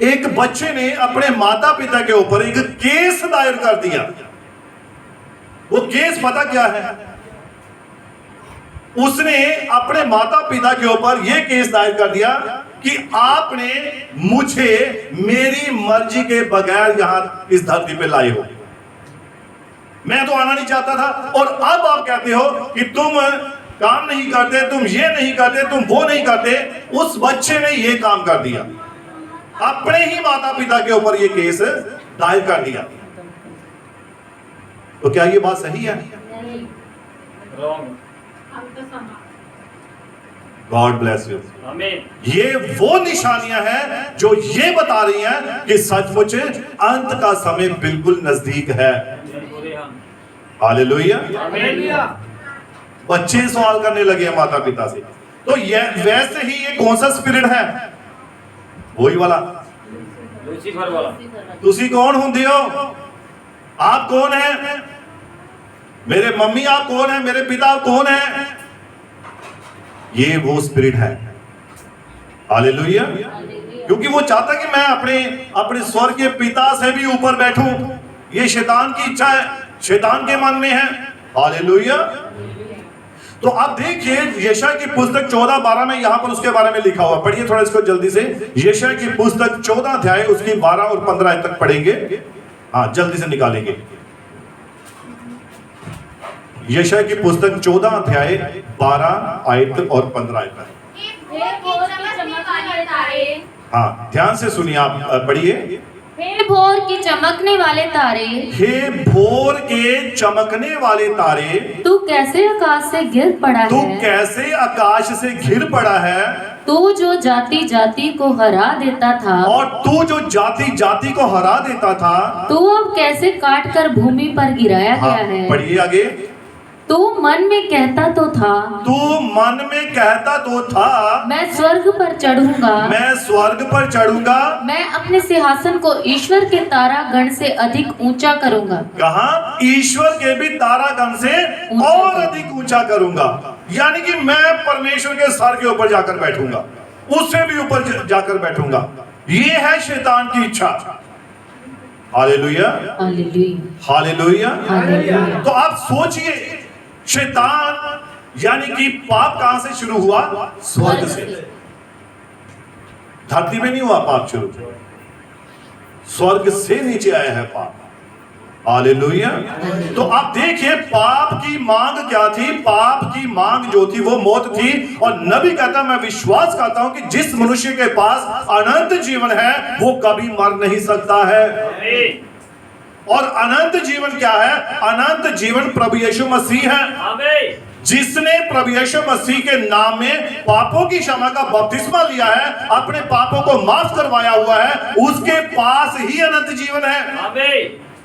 एक बच्चे ने अपने माता पिता के ऊपर एक केस दायर कर दिया। वो केस पता क्या है? उसने अपने माता पिता के ऊपर यह केस दायर कर दिया कि आपने मुझे मेरी मर्जी के बगैर यहां इस धरती पे लाए हो, मैं तो आना नहीं चाहता था, और अब आप कहते हो कि तुम काम नहीं करते, तुम ये नहीं करते, तुम वो नहीं करते। उस बच्चे ने यह काम कर दिया, अपने ही माता पिता के ऊपर यह केस दायर कर दिया। तो क्या ये बात सही है? God bless you. ये वो निशानियां हैं जो ये बता रही हैं कि सचमुच अंत का समय बिल्कुल नजदीक है। हालेलुया। हालेलुया। बच्चे सवाल करने लगे हैं माता पिता से। तो ये वैसे ही ये कौन सा स्पिरिट है? वही वाला लूसीफर वाला। तुसी कौन होंदे हो? आप कौन है? मेरे मम्मी आप कौन है? मेरे पिता कौन है? ये वो स्पिरिट है। हालेलुया। क्योंकि वो चाहता कि मैं अपने स्वर्ग के पिता से भी ऊपर बैठूं। ये शैतान की इच्छा है, शैतान के मन में है। हालेलुया। तो आप देखिए यशायाह की पुस्तक 14-12 में यहां पर उसके बारे में लिखा हुआ। पढ़िए थोड़ा इसको जल्दी से। यशायाह की पुस्तक 14 अध्याय उसकी 12 और 15 तक पढ़ेंगे। हाँ, जल्दी से निकालेंगे। यशायाह की पुस्तक 14 अध्याय 12 आयत और 15 आयत। हे भोर की चमकने वाले तारे, हाँ, ध्यान से सुनिए, आप पढ़िए। हे भोर की चमकने वाले तारे, हे भोर के चमकने वाले तारे, तू कैसे आकाश से गिर पड़ा तू है। कैसे आकाश से घिर पड़ा है। तू जो जाति जाति को हरा देता था, और तू जो जाति जाति को हरा देता था, तू अब कैसे काट कर भूमि पर गिराया हाँ, गया है। पढ़िए आगे। तू मन में कहता तो था, तू मन में कहता तो था, मैं स्वर्ग पर चढ़ूंगा, मैं स्वर्ग पर चढ़ूंगा, मैं अपने सिंहासन को ईश्वर के तारागण से अधिक ऊंचा करूंगा। कहा? ईश्वर के भी तारागण से और अधिक ऊंचा करूंगा। यानी कि मैं परमेश्वर के सर के ऊपर जाकर बैठूंगा, उससे भी ऊपर जाकर बैठूंगा। ये है शैतान की इच्छा। Hallelujah, hallelujah, hallelujah. हालेलुया। तो आप सोचिए, शैतान यानी कि पाप कहां से शुरू हुआ? स्वर्ग से। धरती में नहीं हुआ पाप शुरू, स्वर्ग से नीचे आया है पाप। हालेलुया। तो आप देखिए पाप की मांग क्या थी? पाप की मांग जो थी वो मौत थी। और नबी कहता, मैं विश्वास करता हूं कि जिस मनुष्य के पास अनंत जीवन है वो कभी मर नहीं सकता है। और अनंत जीवन क्या है? अनंत जीवन प्रभु यीशु मसीह है। जिसने प्रभु यीशु मसीह के नाम में पापों की क्षमा का बपतिस्मा लिया है, अपने पापों को माफ करवाया हुआ है, उसके पास ही अनंत जीवन है।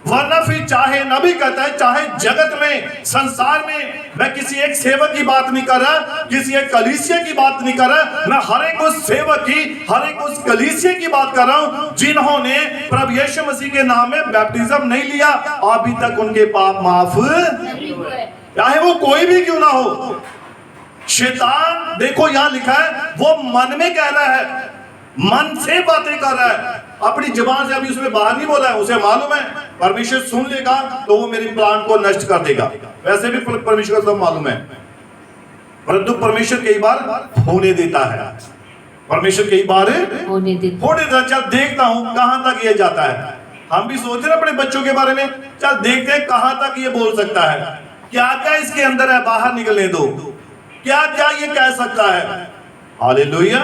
वरना फिर चाहे नबी कहता है, चाहे जगत में, संसार में, मैं किसी एक सेवक की बात नहीं कर रहा, किसी एक कलीसिया की बात नहीं कर रहा, मैं हर एक उस सेवक की, हर एक उस कलीसिया की बात कर रहा हूं जिन्होंने प्रभु यीशु मसीह के नाम में बैप्टिज्म नहीं लिया, अभी तक उनके पाप माफ नहीं हुए, चाहे वो कोई भी क्यों ना हो। शैतान देखो यहां लिखा है, वो मन में कह रहा है, मन से बातें कर रहा है, अपनी जुबान से अभी उसमें बाहर नहीं बोला है। उसे मालूम है परमेश्वर सुन लेगा तो वो मेरी प्लान को नष्ट कर देगा। वैसे भी परमेश्वर को सब मालूम है, परंतु परमेश्वर कई बार होने देता है। परमेश्वर कई बार होने देता। चल देखता हूं कहां तक ये जाता है। हम भी सोच रहे अपने बच्चों के बारे में, चल देखते हैं कहां तक ये बोल सकता है, क्या क्या इसके अंदर है, बाहर निकलने दो, क्या क्या ये कह सकता है। हालेलुया।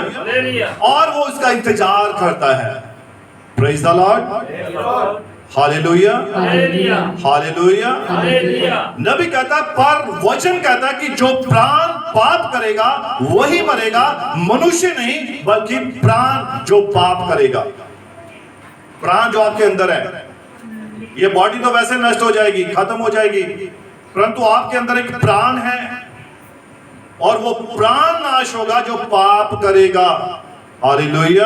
और वो उसका इंतजार करता है। Praise the Lord. Hallelujah, hallelujah. नबी कहता, पर वचन कहता कि जो प्राण पाप करेगा वही मरेगा, मनुष्य नहीं बल्कि प्राण जो पाप करेगा। प्राण जो आपके अंदर है, ये बॉडी तो वैसे नष्ट हो जाएगी, खत्म हो जाएगी, परंतु आपके अंदर एक प्राण है और वो प्राण नाश होगा जो पाप करेगा। हालेलुया।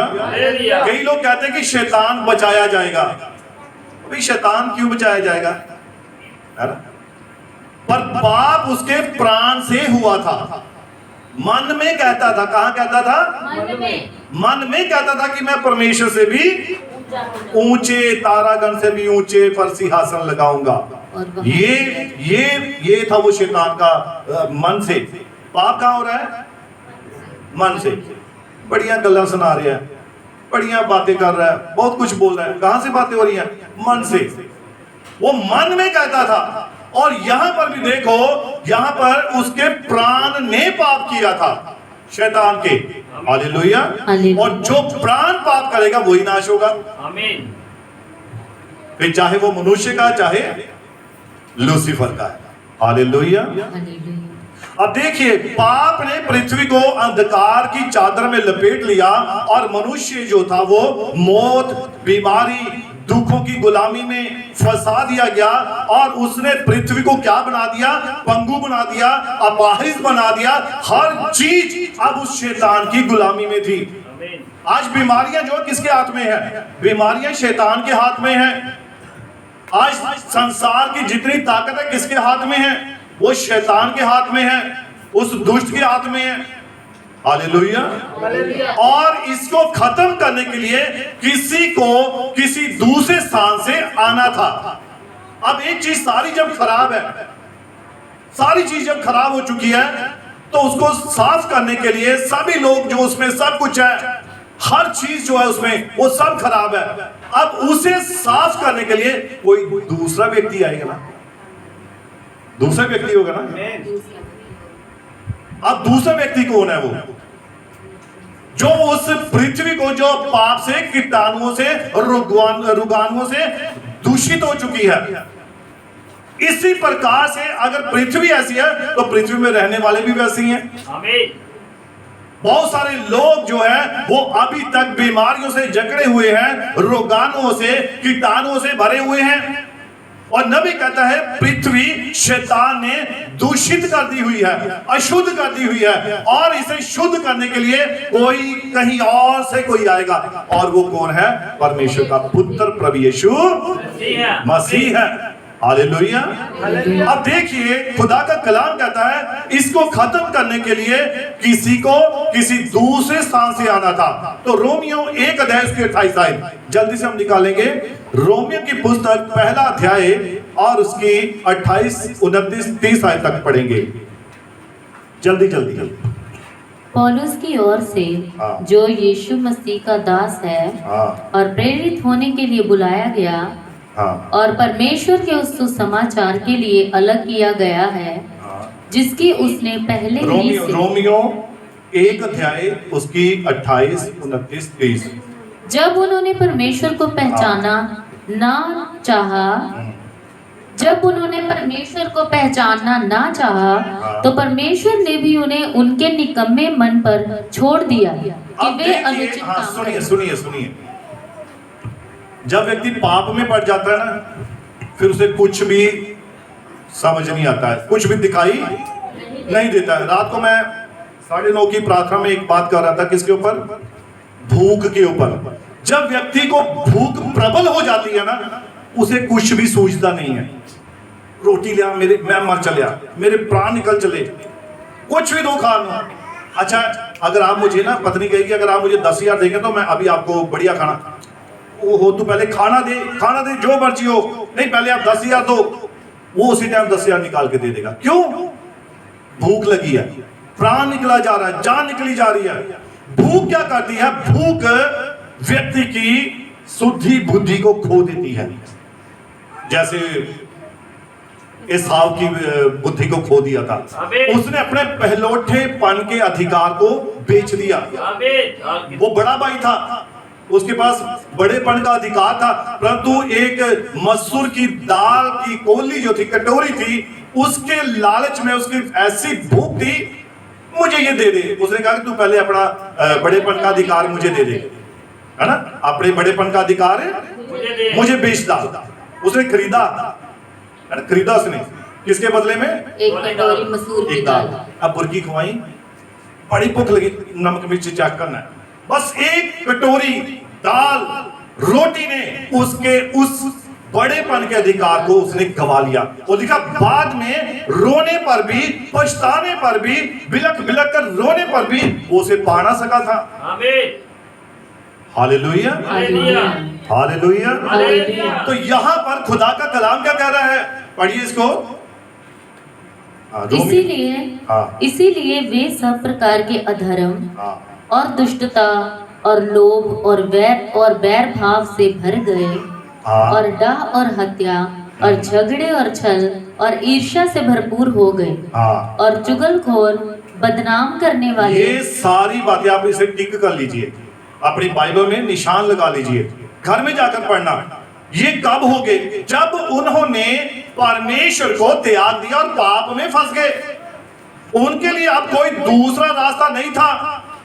कई लोग कहते हैं कि शैतान बचाया जाएगा। अभी शैतान क्यों बचाया जाएगा? पर पाप उसके प्राण से हुआ था। मन में कहता था, कहां कहता था? मन में कहता था कि मैं परमेश्वर से भी ऊंचे, तारागण से भी ऊंचे पर सिंहासन लगाऊंगा। ये था वो शैतान का मन से। पाप कहां हो रहा है? मन से। बढ़िया गल्ला सुना रहा है, बढ़िया बातें कर रहा है, बहुत कुछ बोल रहा है, कहां से बातें हो रही हैं? मन से। वो मन में कहता था। और यहां पर भी देखो, यहां पर उसके प्राण ने पाप किया था, शैतान के। हालेलुया। और जो प्राण पाप करेगा वही नाश होगा। आमीन। फिर चाहे वो मनुष्य का, चाहे लूसीफर का है। हालेलुया। अब देखिए, पाप ने पृथ्वी को अंधकार की चादर में लपेट लिया और मनुष्य जो था वो मौत, बीमारी, दुखों की गुलामी में फंसा दिया गया और उसने पृथ्वी को क्या बना दिया, पंगु बना दिया, अपाहिज बना दिया। हर चीज अब उस शैतान की गुलामी में थी। आज बीमारियां जो किसके हाथ में है? बीमारियां शैतान के हाथ में है। आज संसार की जितनी ताकत है किसके हाथ में है? वो शैतान के हाथ में है, उस दुष्ट के हाथ में है। हालेलुया। और इसको खत्म करने के लिए किसी को किसी दूसरे स्थान से आना था। अब एक चीज सारी जब खराब है, सारी चीज जब खराब हो चुकी है, तो उसको साफ करने के लिए सभी लोग जो उसमें सब कुछ है, हर चीज जो है उसमें वो सब खराब है। अब उसे साफ करने के लिए कोई दूसरा व्यक्ति आएगा ना, दूसरा व्यक्ति होगा ना। अब दूसरा व्यक्ति कौन है? वो जो उस पृथ्वी को जो पाप से, कीटाणुओं से, रोगाणुओं से दूषित हो चुकी है। इसी प्रकार से अगर पृथ्वी ऐसी है तो पृथ्वी में रहने वाले भी वैसे ही हैं। आमीन। बहुत सारे लोग जो है वो अभी तक बीमारियों से जकड़े हुए हैं, रोगाणुओं से, कीटाणुओं से भरे हुए हैं। और नबी कहता है पृथ्वी शैतान ने दूषित कर दी हुई है, अशुद्ध कर दी हुई है, और इसे शुद्ध करने के लिए कोई कहीं और से कोई आएगा, और वो कौन है? परमेश्वर का पुत्र प्रभु यीशु मसीह है। हालेलुया। अब देखिए खुदा का कलाम कहता है इसको खत्म करने के लिए किसी को किसी दूसरे स्थान से आना था। तो रोमियो 1 अध्याय उसके 28 आयत जल्दी से हम निकालेंगे। रोमियो की पुस्तक पहला अध्याय और उसकी 28, 29, 30 आयत तक पढ़ेंगे। जल्दी जल्दी जल्दी। पौलुस की ओर से जो यीशु मसीह का दास है और प्रेरित होने के लिए बुलाया गया और परमेश्वर के उस सुसमाचार के लिए अलग किया गया है, जिसकी उसने पहले ही से रोमियो 1 अध्याय उसकी 28, 29, 30। जब उन्होंने परमेश्वर को पहचाना ना चाहा, जब उन्होंने परमेश्वर को पहचानना ना चाहा, तो परमेश्वर ने भी उन्हें उनके निकम्मे मन पर छोड़ दिया कि वे अनुचित काम करें। सुनिए सुनिए, जब व्यक्ति पाप में पड़ जाता है ना, फिर उसे कुछ भी समझ नहीं आता है, कुछ भी दिखाई नहीं देता है। रात को मैं 9:30 की प्रार्थना में एक बात कर रहा था, किसके ऊपर? भूख के ऊपर। जब व्यक्ति को भूख प्रबल हो जाती है ना, उसे कुछ भी सूझता नहीं है। रोटी लिया, मैं मर चलिया, मेरे प्राण निकल चले, कुछ भी दो खा लो। अच्छा, अगर आप मुझे ना, पत्नी कहेगी अगर आप मुझे 10,000 देंगे तो मैं अभी आपको बढ़िया खाना, वो तू पहले खाना दे जो मर्जी हो, नहीं पहले आप 10,000 दो, वो उसी टाइम 10,000 निकाल के दे देगा। क्यों? भूख लगी है, प्राण निकला जा रहा है, जान निकली जा रही है। भूख क्या करती है? भूख व्यक्ति की शुद्धि बुद्धि को खो देती है। जैसे एसाव की बुद्धि को खो दिया था, उसने अपने पहलौठेपन के अधिकार को बेच दिया। वो बड़ा भाई था, उसके पास बड़ेपन का अधिकार था, परंतु एक मसूर की दाल की कोली जो थी, कटोरी थी, उसके लालच में उसकी ऐसी भूख थी, मुझे ये दे दे। उसने कहा कि तू पहले अपना बड़ेपन का अधिकार मुझे दे दे, है ना, अपने बड़ेपन का अधिकार है मुझे बेच डाल। उसने खरीदा उसने, किसके बदले में? एक कटोरी मसूर की दाल। अब बुर्की खुआई, बड़ी भूख लगी, नमक मिर्च चेक करना है, बस एक कटोरी दाल रोटी ने उसके उस बड़ेपन के अधिकार को उसने गवा लिया। वो लिखा बाद में रोने पर भी, पछताने पर भी, बिलक बिलक कर रोने पर भी वो उसे पा ना सका था। आमीन। Hallelujah, hallelujah, hallelujah. तो यहाँ पर खुदा का कलाम क्या कह रहा है? पढ़िए इसको। इसीलिए वे सब प्रकार के अधर्म और दुष्टता और लोभ और बैर भाव से भर गए, और डाह और हत्या और झगड़े और छल और ईर्ष्या से भरपूर हो गए, और चुगलखोर, बदनाम करने वाले। ये सारी बातें आप इसे टिक कर लीजिए, अपनी बाइबल में निशान लगा लीजिए, घर में जाकर पढ़ना। ये कब हो गए? जब उन्होंने परमेश्वर को त्याग दिया और पाप में फंस गए। उनके लिए अब कोई दूसरा रास्ता नहीं था।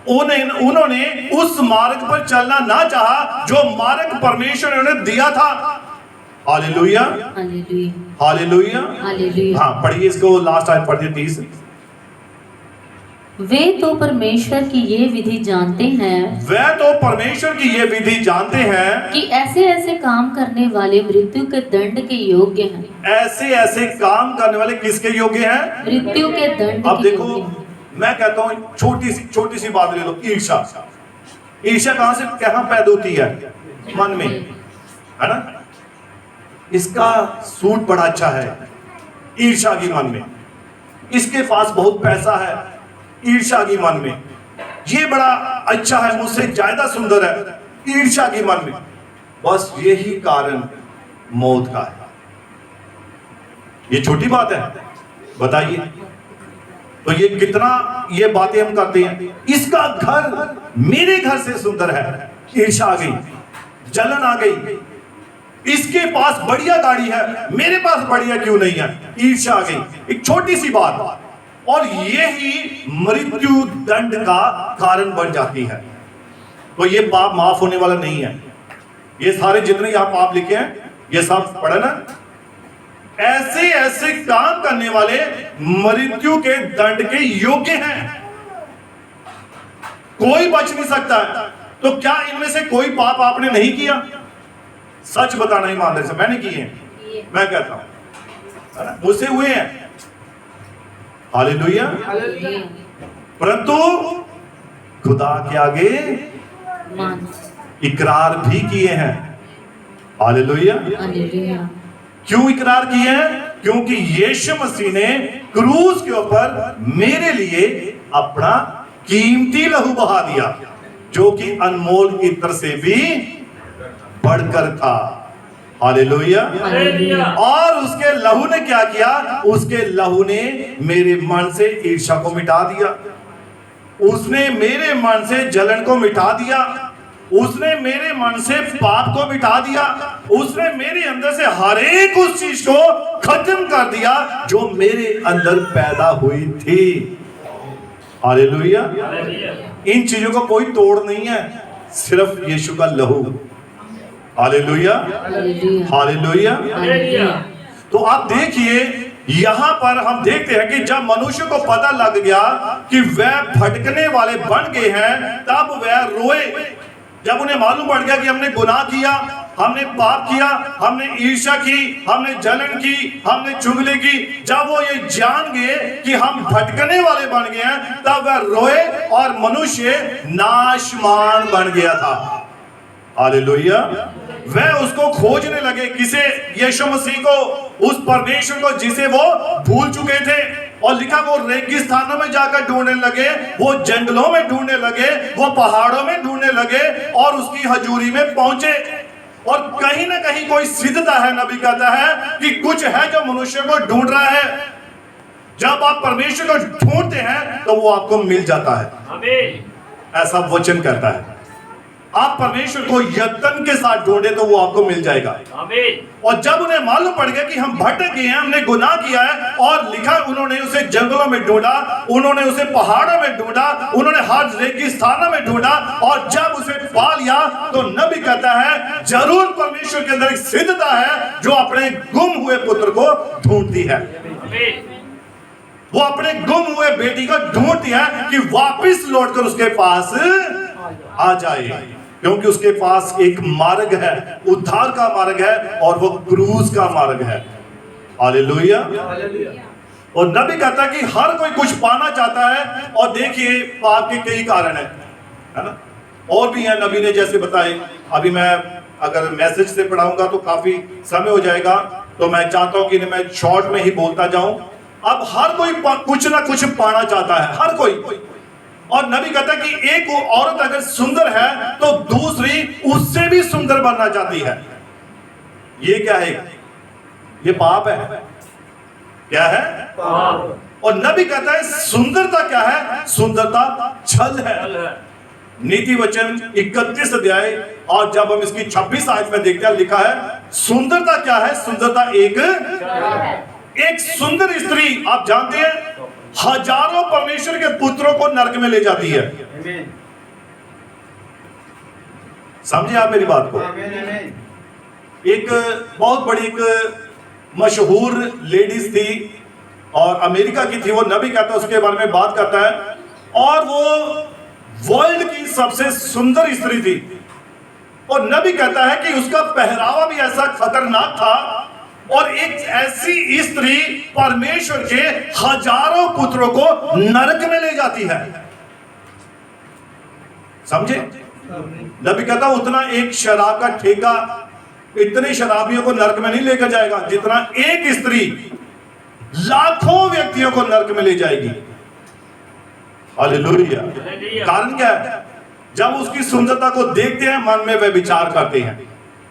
उन्होंने उस मार्ग पर चलना ना चाहा जो मार्ग परमेश्वर ने उन्हें दिया था। Hallelujah, hallelujah, hallelujah, hallelujah. हाँ पढ़िए इसको, लास्ट आयत पढ़िए 30। वे तो परमेश्वर की ये विधि जानते हैं, वह तो परमेश्वर की ये विधि जानते हैं कि ऐसे ऐसे काम करने वाले मृत्यु के दंड के योग्य हैं। ऐसे ऐसे काम करने वाले किसके योग्य हैं? मृत्यु के दंड अब के देखो, योग्य हैं। मैं कहता हूं छोटी सी बात ले लो, ईर्ष्या। ईर्ष्या कहां पैदा होती है? मन में, है ना? इसका सूट बड़ा अच्छा है, ईर्ष्या की मन में। इसके पास बहुत पैसा है, ईर्ष्या की मन में। ये बड़ा अच्छा है, मुझसे ज्यादा सुंदर है, ईर्ष्या की मन में। बस यही कारण मौत का है। ये छोटी बात है, बताइए। तो ये कितना ये बातें हम करते हैं। इसका घर मेरे घर से सुंदर है, ईर्ष्या आ गई, जलन आ गई। इसके पास बढ़िया गाड़ी है, मेरे पास बढ़िया क्यों नहीं है? ईर्ष्या आ गई। एक छोटी सी बात, और यही मृत्यु दंड का कारण बन जाती है। तो ये पाप माफ होने वाला नहीं है। ये सारे जितने यहां पाप लिखे हैं, ये सब पढ़े ना। ऐसे ऐसे काम करने वाले मृत्यु के दंड के योग्य हैं, कोई बच नहीं सकता है। तो क्या इनमें से कोई पाप आपने नहीं किया? सच बताना ईमानदारी से, मैंने किए हैं, मैं कहता हूं, मुझसे हुए हैं। हालेलुया। परंतु खुदा के आगे इकरार भी किए हैं। हालेलुया। हालेलुया। क्यों इकरार किए हैं? क्योंकि यीशु मसीह ने क्रूस के ऊपर मेरे लिए अपना कीमती लहू बहा दिया, जो कि अनमोल इत्र से भी बढ़कर था। हालेलुया। और उसके लहू ने क्या किया? उसके लहू ने मेरे मन से ईर्ष्या को मिटा दिया, उसने मेरे मन से जलन को मिटा दिया, उसने मेरे मन से पाप को मिटा दिया, उसने मेरे अंदर से हर एक उस चीज को खत्म कर दिया जो मेरे अंदर पैदा हुई थी। हालेलुया। इन चीजों का कोई तोड़ नहीं है, सिर्फ यीशु का लहू। Hallelujah, hallelujah. तो आप देखिए, यहां पर हम देखते हैं कि जब मनुष्य को पता लग गया कि वह भटकने वाले बन गए हैं, तब वह रोए। जब उन्हें मालूम पड़ गया कि हमने गुनाह किया, हमने पाप किया, हमने ईर्ष्या की, हमने जलन की, हमने चुगली की, जब वो ये जान गए कि हम भटकने वाले बन गए हैं, तब वह रोए और मनुष्य नाशमान बन गया था। हालेलुया। वह उसको खोजने लगे, किसे? यीशु मसीह को, उस परमेश्वर को जिसे वो भूल चुके थे। और लिखा, वो रेगिस्तानों में जाकर ढूंढने लगे, वो जंगलों में ढूंढने लगे, वो पहाड़ों में ढूंढने लगे और उसकी हजूरी में पहुंचे। और कहीं ना कहीं कोई सिद्धता है, नबी कहता है कि कुछ है जो मनुष्य को ढूंढ रहा है। जब आप परमेश्वर को ढूंढते हैं तो वो आपको मिल जाता है, ऐसा वचन कहता है। आप परमेश्वर को यत्न के साथ ढूंढे तो वो आपको मिल जाएगा। और जब उन्हें मालूम पड़ गया कि हम भटक गए हैं, हमने गुनाह किया है, और लिखा उन्होंने उसे जंगलों में ढूंढा, उन्होंने उसे पहाड़ों में ढूंढा, उन्होंने हर रेगिस्तानों में ढूंढा, और जब उसे पा लिया तो नबी कहता है जरूर परमेश्वर के अंदर एक सिद्धता है जो अपने गुम हुए पुत्र को ढूंढती है। वो अपने गुम हुए बेटी को ढूंढती है कि वापिस लौटकर उसके पास आ जाए, क्योंकि उसके पास एक मार्ग है, उद्धार का मार्ग है, और वो क्रूस का मार्ग है। हालेलुया। और नबी कहता है कि हर कोई कुछ पाना चाहता है, और देखिए पाप के कई कारण है ना, और भी है, नबी ने जैसे बताए। अभी मैं अगर मैसेज से पढ़ाऊंगा तो काफी समय हो जाएगा, तो मैं चाहता हूं कि मैं शॉर्ट में ही बोलता जाऊं। अब हर कोई कुछ ना कुछ पाना चाहता है, हर कोई। और नबी कहता है कि एक औरत अगर सुंदर है तो दूसरी उससे भी सुंदर बनना चाहती है। ये क्या है? ये पाप है। क्या है? पाप। और नबी कहता है सुंदरता क्या है? सुंदरता छल है। नीति वचन 31 अध्याय, और जब हम इसकी 26 आयत में देखते हैं, लिखा है सुंदरता क्या है? सुंदरता एक सुंदर स्त्री, आप जानते हैं, हजारों परमेश्वर के पुत्रों को नरक में ले जाती है। समझे आप मेरी बात को? एक बहुत बड़ी एक मशहूर लेडीज थी और अमेरिका की थी, वो नबी कहता है उसके बारे में बात करता है, और वो वर्ल्ड की सबसे सुंदर स्त्री थी। और नबी कहता है कि उसका पहरावा भी ऐसा खतरनाक था, और एक ऐसी स्त्री परमेश्वर के हजारों पुत्रों को नरक में ले जाती है। समझे? नबी कहता उतना एक शराब का ठेका इतने शराबियों को नरक में नहीं लेकर जाएगा जितना एक स्त्री लाखों व्यक्तियों को नरक में ले जाएगी। हालेलुया। कारण क्या है? जब उसकी सुंदरता को देखते हैं मन में वे विचार करते हैं,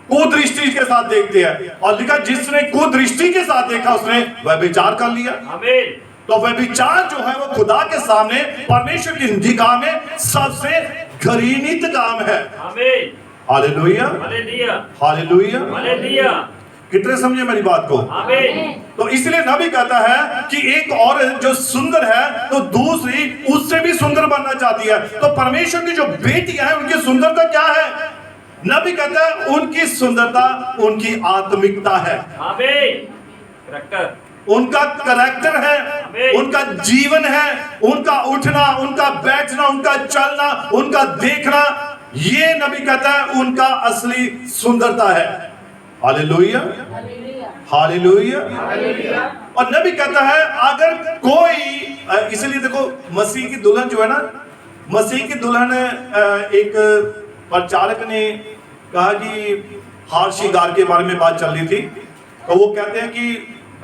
कुदृष्टि के साथ देखते हैं, और लिखा जिसने कुदृष्टि के साथ देखा उसने वह विचार कर लिया। आमीन। तो वह विचार जो है वो खुदा के सामने परमेश्वर की निगाह में सबसे घृणित काम है। आमीन। Hallelujah, hallelujah, hallelujah. कितने समझे मेरी बात को? आमीन। तो इसलिए नबी कहता है कि एक औरत जो सुंदर है तो दूसरी उससे भी सुंदर बनना चाहती है। तो परमेश्वर की जो बेटियां हैं उनकी सुंदरता क्या है? नबी कहता है उनकी सुंदरता उनकी आत्मिकता है। आमीन। उनका करैक्टर है, उनका जीवन है, उनका उठना, उनका बैठना, उनका चलना, उनका देखना, ये नबी कहता है उनका असली सुंदरता है। Hallelujah, hallelujah. और नबी कहता है अगर कोई, इसलिए देखो मसीह की दुल्हन जो है ना, मसीह की दुल्हन, एक प्रचारक ने कहा कि हार श्रृंगार के बारे में बात चल रही थी, तो वो कहते हैं कि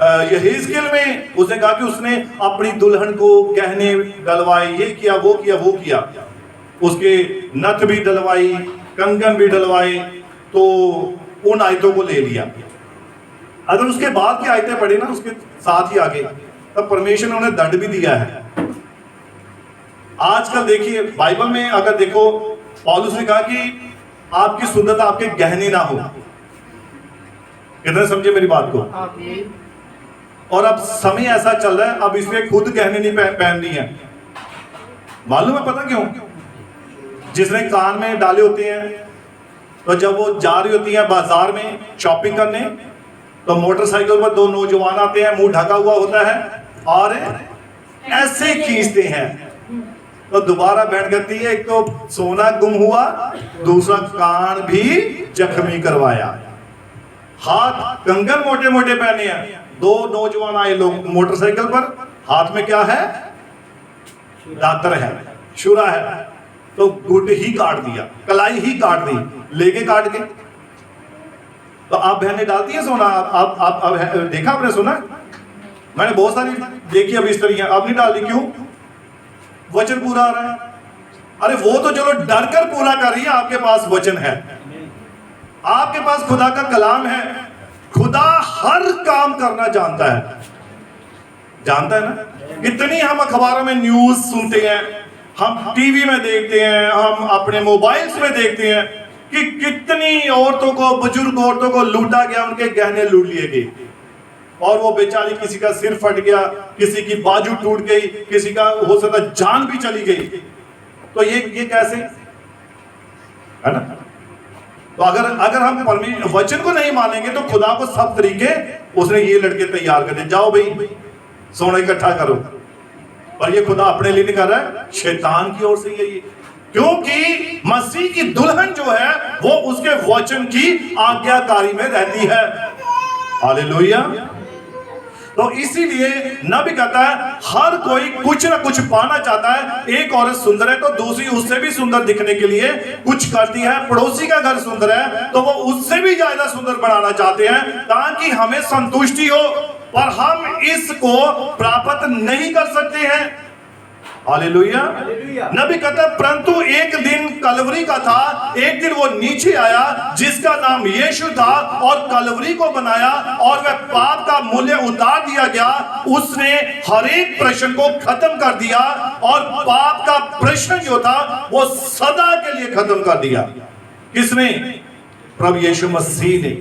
यहेजकेल में उसने कहा कि उसने अपनी दुल्हन को गहने डलवाए, ये किया, वो किया, वो किया, उसके नथ भी डलवाई, कंगन भी डलवाए, तो उन आयतों को ले लिया। अगर उसके बाद की आयतें पढ़े ना उसके साथ ही आगे, तब परमेश्वर ने उन्हें दंड भी दिया है। आजकल देखिए बाइबल में अगर देखो, पौलुस ने कहा कि आपकी सुंदरता आपके गहने ना हो। कितने समझे मेरी बात को? और अब समय ऐसा चल रहा है, अब इसमें खुद गहने नहीं पहन रही है। मालूम है पता क्यों? जिसने कान में डाले होते हैं, तो जब वो जा रही होती है बाजार में शॉपिंग करने, तो मोटरसाइकिल पर दो नौजवान आते हैं, मुंह ढका हुआ होता है और ऐसे खींचते हैं, तो दोबारा बैठ जाती है। एक तो सोना गुम हुआ, दूसरा कान भी जख्मी करवाया, हाथ कंगन मोटे मोटे पहने हैं। दो नौजवान आए लोग मोटरसाइकिल पर, हाथ में क्या है? दातर है, छुरा है, तो गुट ही काट दिया, कलाई ही काट दी, लेके काट के। तो आप बहनें डालती हैं सोना? आप देखा आपने, सुना? मैंने बहुत सारी देखी अब इस तरह। आप नहीं डालती, क्यों? वचन पूरा आ रहा है। अरे वो तो चलो डर कर पूरा कर रही है, आपके पास वचन है, आपके पास खुदा का कलाम है। खुदा हर काम करना जानता है, जानता है ना? कितनी हम अखबारों में न्यूज सुनते हैं, हम टीवी में देखते हैं, हम अपने मोबाइल्स में देखते हैं कि कितनी औरतों को, बुजुर्ग औरतों को लूटा गया, उनके गहने लूट लिए गए, और वो बेचारी किसी का सिर फट गया, किसी की बाजू टूट गई, किसी का हो सकता जान भी चली गई। तो ये कैसे है ना? तो अगर हम वचन को नहीं मानेंगे तो खुदा को सब तरीके उसने ये लड़के तैयार कर दिए, जाओ भाई सोना इकट्ठा करो। और ये खुदा अपने लिए नहीं कर रहा है, शैतान की ओर से ये, क्योंकि मसीह की दुल्हन जो है वो उसके वचन की आज्ञाकारी में रहती है। हालेलुया। तो इसीलिए नबी कहता है हर कोई कुछ ना कुछ पाना चाहता है। एक औरत सुंदर है तो दूसरी उससे भी सुंदर दिखने के लिए कुछ करती है। पड़ोसी का घर सुंदर है तो वो उससे भी ज्यादा सुंदर बनाना चाहते हैं ताकि हमें संतुष्टि हो, पर हम इसको प्राप्त नहीं कर सकते हैं। हालेलुया। नबी कहता है परंतु एक दिन कलवरी का था, एक दिन वो नीचे आया जिसका नाम यीशु था और कलवरी को बनाया और वह पाप का मूल्य उतार दिया गया। उसने हर एक प्रश्न को खत्म कर दिया और पाप का प्रश्न जो था वो सदा के लिए खत्म कर दिया। किसने? प्रभु यीशु मसीह ने।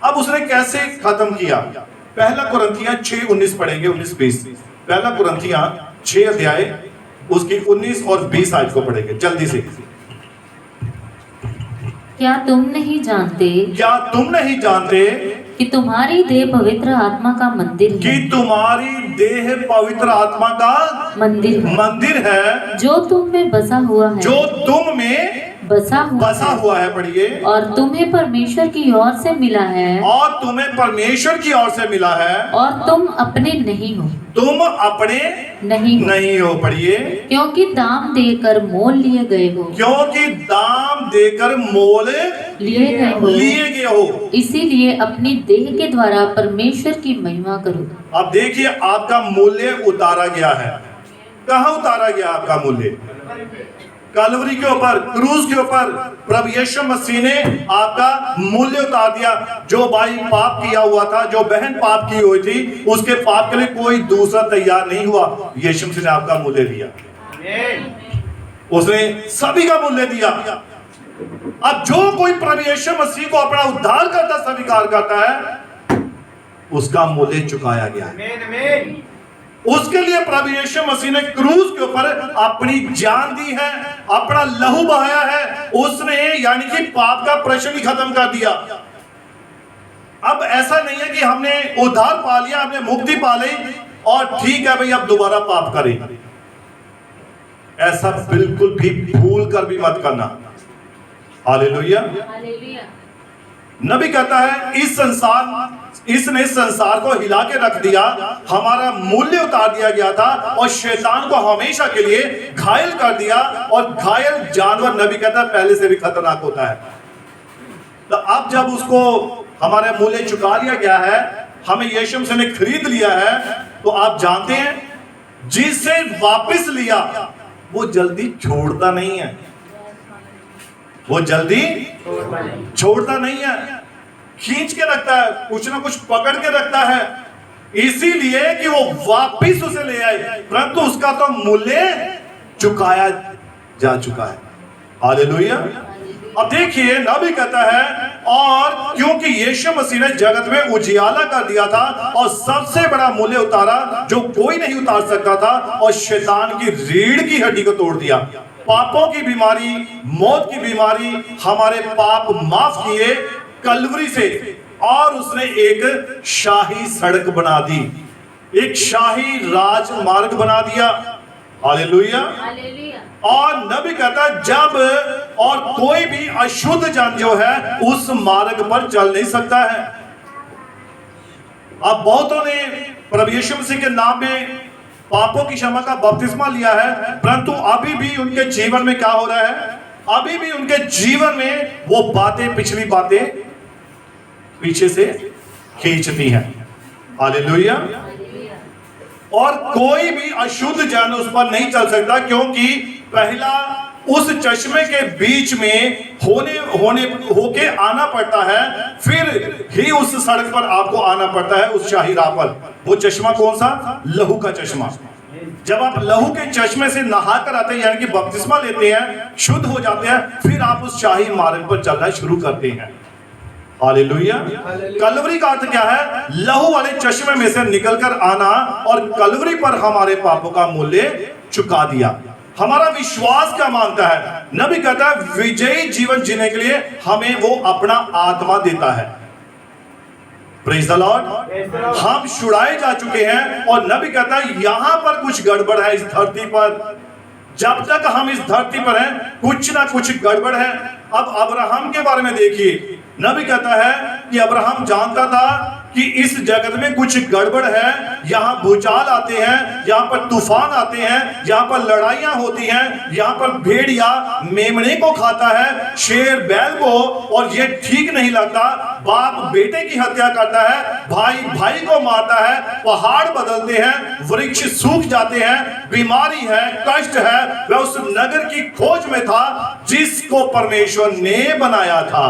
अब उसने कैसे खत्म किया? पहला कुरिन्थियां 6:19 पढ़ेंगे, 19-20। पहला कुरिन्थियां 6 अध्याय उसकी 19 और 20 आयत को पढ़ेंगे जल्दी से। क्या तुम नहीं जानते क्या तुम नहीं जानते कि तुम्हारी देह पवित्र आत्मा का मंदिर है, कि तुम्हारी देह पवित्र आत्मा का मंदिर है जो तुम में बसा हुआ है, जो तुम में बसा हुआ है। पढ़िए। और तुम्हें परमेश्वर की ओर से मिला है, और तुम्हें परमेश्वर की ओर से मिला है, और तुम अपने नहीं हो। तुम अपने नहीं हो। पढ़िए। क्योंकि दाम देकर मोल लिए गए हो, क्योंकि दाम देकर मोल लिए गए हो, इसीलिए अपनी देह के द्वारा परमेश्वर की महिमा करो। अब देखिए आपका मूल्य उतारा गया है। कहाँ उतारा गया आपका मूल्य? कलवरी के ऊपर, क्रूज के ऊपर प्रभु यीशु मसीह ने आपका मूल्य उतार दिया। जो भाई पाप किया हुआ था, जो बहन पाप की हुई थी, उसके पाप के लिए कोई दूसरा तैयार नहीं हुआ। यीशु मसीह ने आपका मूल्य दिया, उसने सभी का मूल्य दिया। अब जो कोई प्रभु यीशु मसीह को अपना उद्धार करता स्वीकार करता है, उसका मूल्य चुकाया गया है। उसके लिए प्रभु यीशु मसीह ने क्रूज के ऊपर अपनी जान दी है, अपना लहू बहाया है। उसने यानी कि पाप का प्रश्न ही खत्म कर दिया। अब ऐसा नहीं है कि हमने उद्धार पा लिया, हमने मुक्ति पा ली और ठीक है भाई अब दोबारा पाप करें। ऐसा बिल्कुल भी भूल कर भी मत करना। हालेलुया। नबी कहता है इसने संसार को हिला के रख दिया, हमारा मूल्य उतार दिया गया था और शैतान को हमेशा के लिए घायल कर दिया। और घायल जानवर, नबी कहता है, पहले से भी खतरनाक होता है। तो अब जब उसको हमारे मूल्य चुका दिया गया है, हमें यीशु मसीह ने खरीद लिया है, तो आप जानते हैं जिसे वापस लिया वो जल्दी छोड़ता नहीं है, वो जल्दी छोड़ता नहीं है, खींच के रखता है, कुछ ना कुछ पकड़ के रखता है, इसीलिए कि वो वापिस उसे ले आए, परंतु उसका तो मूल्य चुकाया जा चुका है। हालेलुया। अब देखिए नबी कहता है, और क्योंकि यीशु मसीह ने जगत में उजियाला कर दिया था और सबसे बड़ा मूल्य उतारा जो कोई नहीं उतार सकता था, और शैतान की रीढ़ की हड्डी को तोड़ दिया। पापों की बीमारी, मौत की बीमारी, हमारे पाप माफ किए कलवरी से, और उसने एक शाही सड़क बना दी, एक शाही राजमार्ग बना दिया। हालेलुया। और नबी कहता है जब और कोई भी अशुद्ध जन जो है उस मार्ग पर चल नहीं सकता है। अब बहुतों ने प्रभु यीशु मसीह के नाम में पापों की क्षमा का बपतिस्मा लिया है, परंतु अभी भी उनके जीवन में क्या हो रहा है? अभी भी उनके जीवन में वो बातें, पिछली बातें पीछे से खींचती हैं। हालेलुया। और कोई भी अशुद्ध जन उस पर नहीं चल सकता, क्योंकि पहला उस चश्मे के बीच में होके आना पड़ता है, फिर ही उस सड़क पर आपको आना पड़ता है, उस शाही राह पर। वो चश्मा कौन सा? लहू का चश्मा। जब आप लहू के चश्मे से नहा कर आते हैं, यानी कि बपतिस्मा लेते हैं, शुद्ध हो जाते हैं, फिर आप उस शाही मार्ग पर चलना शुरू करते हैं। हालेलुया। कलवरी का अर्थ क्या है? लहू वाले चश्मे में से निकलकर आना, और कलवरी पर हमारे पापों का मूल्य चुका दिया। हमारा विश्वास क्या मांगता है? नबी कहता है विजयी जीवन जीने के लिए हमें वो अपना आत्मा देता है। Praise the Lord. हम छुड़ाए जा चुके हैं, और नबी कहता है यहां पर कुछ गड़बड़ है इस धरती पर। जब तक हम इस धरती पर हैं, कुछ ना कुछ गड़बड़ है। अब अब्राहम के बारे में देखिए, नबी कहता है कि अब्राहम जानता था कि इस जगत में कुछ गड़बड़ है, यहाँ भूचाल आते हैं, यहाँ पर तूफान आते हैं, यहाँ पर लड़ाइयाँ होती हैं, यहाँ पर भेड़िया मेमने को खाता है, शेर बैल को, और ये ठीक नहीं लगता। बाप बेटे की हत्या करता है, भाई भाई को मारता है, पहाड़ बदलते हैं, वृक्ष सूख जाते हैं, बीमारी है, कष्ट है। वह उस नगर की खोज में था जिसको परमेश्वर ने बनाया था।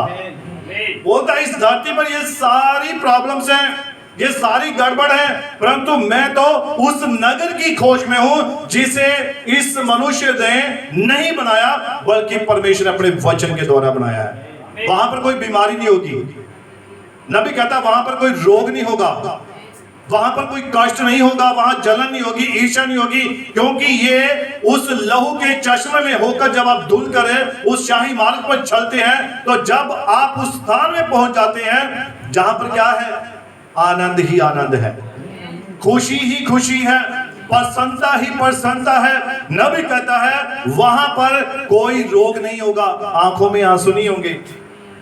बोलता इस धरती पर ये सारी प्रॉब्लम्स हैं, ये सारी गड़बड़ है, परंतु मैं तो उस नगर की खोज में हूं जिसे इस मनुष्य ने नहीं बनाया, बल्कि परमेश्वर अपने वचन के द्वारा बनाया है। वहां पर कोई बीमारी नहीं होगी। नबी कहता वहां पर कोई रोग नहीं होगा, वहां पर कोई कष्ट नहीं होगा, वहां जलन नहीं होगी, ईर्ष्या नहीं होगी, क्योंकि ये उस लहू के चश्मे में होकर जब आप धुल कर उस शाही मार्ग पर चलते हैं, तो जब आप उस स्थान में पहुंच जाते हैं जहां पर क्या है, आनंद ही आनंद है, खुशी ही खुशी है, प्रसन्नता ही प्रसन्नता है। नबी कहता है वहां पर कोई रोग नहीं होगा, आंखों में आंसू नहीं होंगे,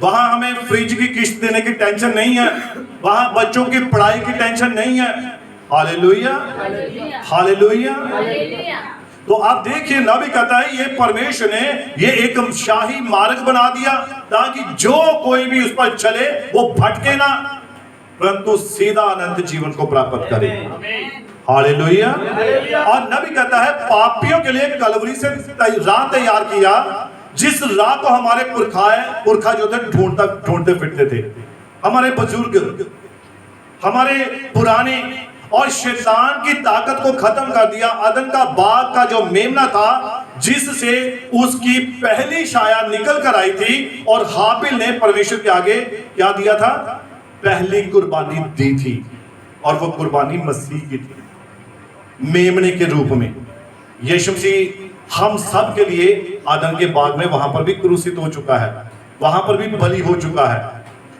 वहां हमें फ्रिज की किस्त देने की टेंशन नहीं है, वहां बच्चों की पढ़ाई की टेंशन नहीं है। Hallelujah, hallelujah. तो आप देखिए, नबी कहता है ये परमेश्वर ने ये एक शाही मार्ग बना दिया ताकि जो कोई भी उस पर चले वो भटके ना, परंतु सीधा अनंत जीवन को प्राप्त करे। हालेलुया। और नबी कहता है पापियों के लिए कलवरी से राह तैयार किया, जिस राह को हमारे पुरखा जो थे ढूंढते फिरते थे, हमारे बुजुर्ग, हमारे पुराने, और शैतान की ताकत को खत्म कर दिया। अदन का बाग का जो मेमना था, जिससे उसकी पहली छाया निकल कर आई थी, और हाबिल ने परमेश्वर के आगे क्या दिया था, पहली कुर्बानी दी थी, और वो कुर्बानी मसीह की थी, मेमने के रूप में। यीशु मसीह हम सब के लिए आदम के बाग में वहां पर भी क्रूसित हो चुका है, वहां पर भी बलि हो चुका है,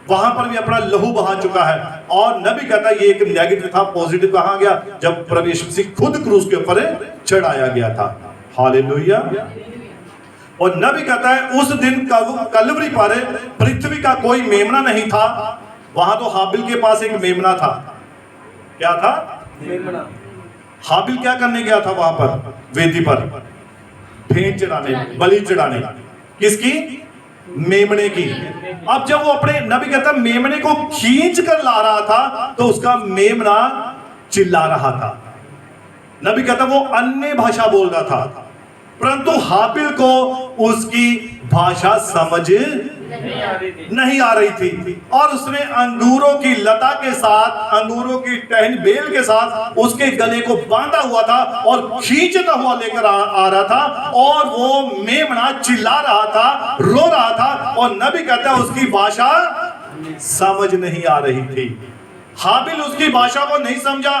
वहां पर भी अपना लहू बहा चुका है। और नबी कहता है ये एक नेगेटिव था, पॉजिटिव कहा गया जब प्रभु यीशु मसीह खुद क्रूस के ऊपर चढ़ाया गया था। हालेलुया। और नबी कहता है उस दिन कलवरी पर पृथ्वी का कोई मेमना नहीं था, वहां तो हाबिल के पास एक मेमना था। क्या था? मेमना। हाबिल क्या करने गया था वहां पर? वेदी पर भेंट चढ़ाने, बलि चढ़ाने। किसकी? मेमने की। अब जब वो अपने, नबी कहता मेमने को खींच कर ला रहा था, तो उसका मेमना चिल्ला रहा था। नबी कहता वो अन्य भाषा बोल रहा था, परंतु हाबिल को उसकी भाषा समझ नहीं आ रही थी, और उसने अंगूरों की लता के साथ, अंगूरों की टहनी बेल के साथ उसके गले को बांधा हुआ था और खींचता हुआ लेकर आ रहा था, और वो मेमना चिल्ला रहा था, रो रहा था, और नबी कहता है उसकी भाषा समझ नहीं आ रही थी। हाबिल उसकी भाषा को नहीं समझा,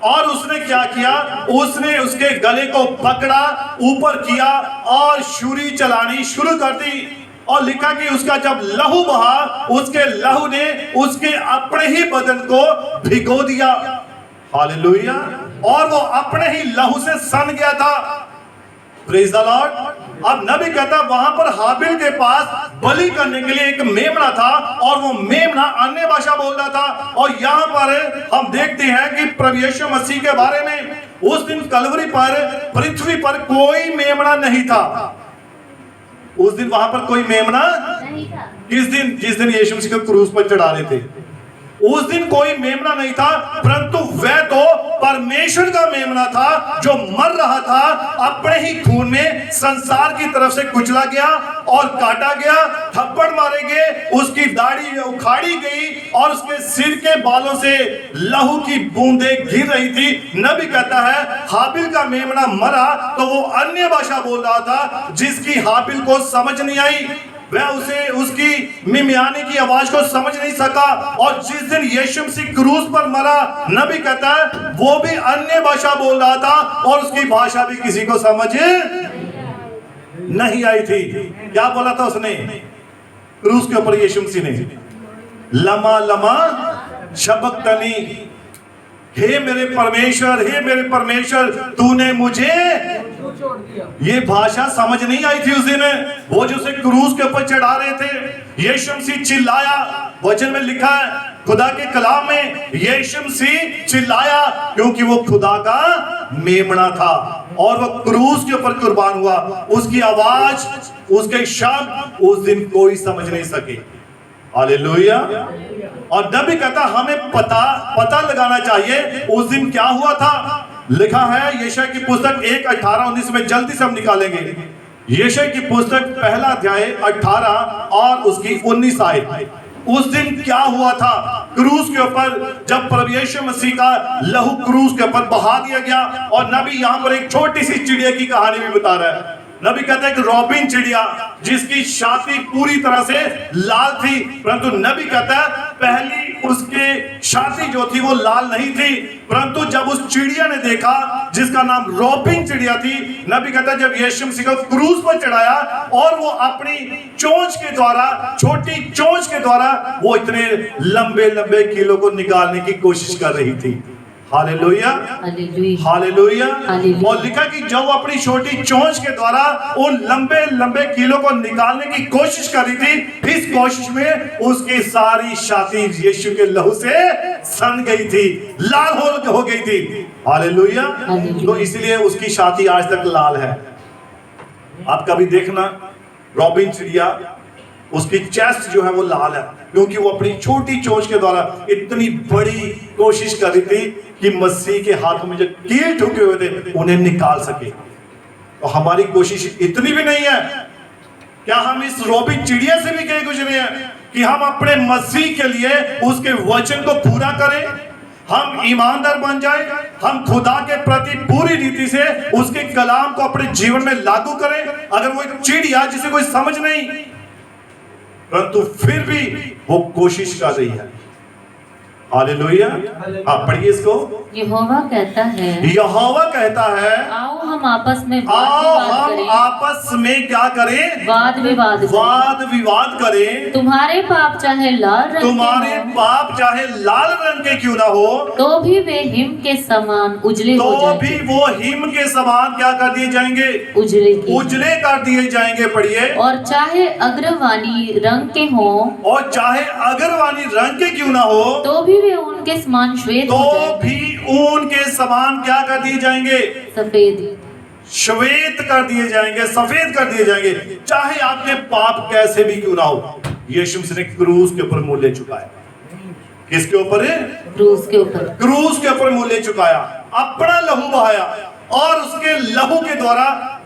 और उसने क्या किया, उसने उसके गले को पकड़ा, ऊपर किया और छुरी चलानी शुरू कर दी। और लिखा कि उसका जब लहू बहा, उसके लहू ने उसके अपने ही बदन को भिगो दिया। हालेलुया। और वो अपने ही लहू से सन गया था। Praise the Lord. अब नबी कहता वहां पर हाबिल के पास बलि करने के लिए एक मेमना था, और वो मेमना अन्य भाषा बोल रहा था। और यहाँ पर हम देखते हैं कि प्रभु यीशु मसीह के बारे में, उस दिन कलवरी पर पृथ्वी पर कोई मेमना नहीं था। उस दिन वहां पर कोई मेमना नहीं था। किस दिन? जिस दिन यीशु मसीह को क्रूस पर चढ़ा रहे थे, उस दिन कोई मेमना नहीं था, परंतु वह तो परमेश्वर का मेमना था जो मर रहा था, अपने ही खून में संसार की तरफ से कुचला गया और काटा गया, थप्पड़ मारे गए, उसकी दाढ़ी उखाड़ी गई, और उसके सिर के बालों से लहू की बूंदें गिर रही थी। नबी कहता है हाबिल का मेमना मरा, तो वो अन्य भाषा बोल रहा था, जिसकी हाबिल को समझ नहीं आई, वह उसे उसकी मिमियाने की आवाज को समझ नहीं सका। और जिस दिन यीशु मसीह क्रूस पर मरा, नबी कहता है वो भी अन्य भाषा बोल रहा था, और उसकी भाषा भी किसी को समझ नहीं आई थी। क्या बोला था उसने क्रूस के ऊपर यीशु मसीह ने? लमा लमा शबक्तनी, हे मेरे परमेश्वर, हे मेरे परमेश्वर, तूने मुझे। ये भाषा समझ नहीं आई थी उस दिन, वो जो उसे क्रूस के ऊपर चढ़ा रहे थे। यीशु मसीह चिल्लाया, वचन में लिखा है, खुदा के कलाम में, यीशु मसीह चिल्लाया क्योंकि वो खुदा का मेमना था, और वो क्रूस के ऊपर कुर्बान हुआ। उसकी आवाज, उसके शब्द उस दिन कोई समझ नहीं सके। हालेलुया। और नबी कहता हमें पता लगाना चाहिए उस दिन क्या हुआ था। लिखा है यशायाह की पुस्तक 1:18-19 में, जल्दी से हम निकालेंगे। यशायाह की पुस्तक पहला अध्याय 18 और उसकी 19 आयत। उस दिन क्या हुआ था क्रूस के ऊपर, जब प्रभु यीशु मसीह का लहू क्रूस के ऊपर बहा दिया गया। और नबी यहाँ पर एक छोटी सी चिड़िया की कहानी भी बता रहा है। नबी कहता है कि रॉबिन चिड़िया जिसकी छाती पूरी तरह से लाल थी, परंतु नबी कहता है पहली उसके छाती जो थी वो लाल नहीं थी, परंतु जब उस चिड़िया ने देखा जिसका नाम रॉबिन चिड़िया थी, नबी कहता है जब यीशु मसीह को क्रूस पर चढ़ाया और वो अपनी चोंच के द्वारा, छोटी चोंच के द्वारा वो इतने लंबे लंबे कीलों को निकालने की कोशिश कर रही थी। Hallelujah, hallelujah. और लिखा कि जब वो अपनी छोटी चोंच के द्वारा उन लंबे लंबे कीलों को निकालने की कोशिश कर रही थी, इस कोशिश में उसकी सारी छाती यीशु के लहू से सन गई थी, लाल हो गई थी। हालेलुया। तो इसलिए उसकी छाती आज तक लाल है। आप कभी देखना रॉबिन चिड़िया, उसकी चेस्ट जो है वो लाल है, क्योंकि वो अपनी छोटी चोंच के द्वारा इतनी बड़ी कोशिश कर रही थी कि मसीह के हाथों में जो कील ठुके हुए थे उन्हें निकाल सके। तो हमारी कोशिश इतनी भी नहीं है, क्या हम इस रॉबिन चिड़िया से भी कहे गुजरे हैं कि हम अपने मसीह के लिए उसके वचन को पूरा करें, हम ईमानदार बन जाए, हम खुदा के प्रति पूरी रीति से उसके कलाम को अपने जीवन में लागू करें। अगर वो एक चिड़िया जिसे कोई समझ नहीं, परंतु फिर भी वो कोशिश कर रही है। हालेलुया। आप पढ़िए इसको। यहोवा कहता है, यहोवा कहता है, आओ हम आपस में आओ हम आपस में क्या करें? वाद विवाद करें। तुम्हारे पाप चाहे लाल रंग तुम्हारे के हों, पाप चाहे लाल रंग के क्यों ना हो, तो भी वे हिम के समान उजले हो तो जाएंगे। भी वो हिम के समान क्या कर दिए जाएंगे? उजले कर दिए जाएंगे। पढ़िए। और चाहे अग्रवानी रंग के हों, और चाहे अगरवानी रंग के क्यों ना हो, तो भी वे उनके समान श्वेत तो हो जाएंगे। भी ऊन के समान क्या कर दिए जाएंगे? सफेद। श्वेत कर दिए जाएंगे, सफेद कर दिए जाएंगे। चाहे आपके पाप कैसे भी क्यों ना हो, यीशु मसीह ने क्रूस के ऊपर मूल्य चुकाया। किसके ऊपर? क्रूस के ऊपर। क्रूस के ऊपर मूल्य चुकाया, अपना लहू बहाया, और उसके लहू के द्वारा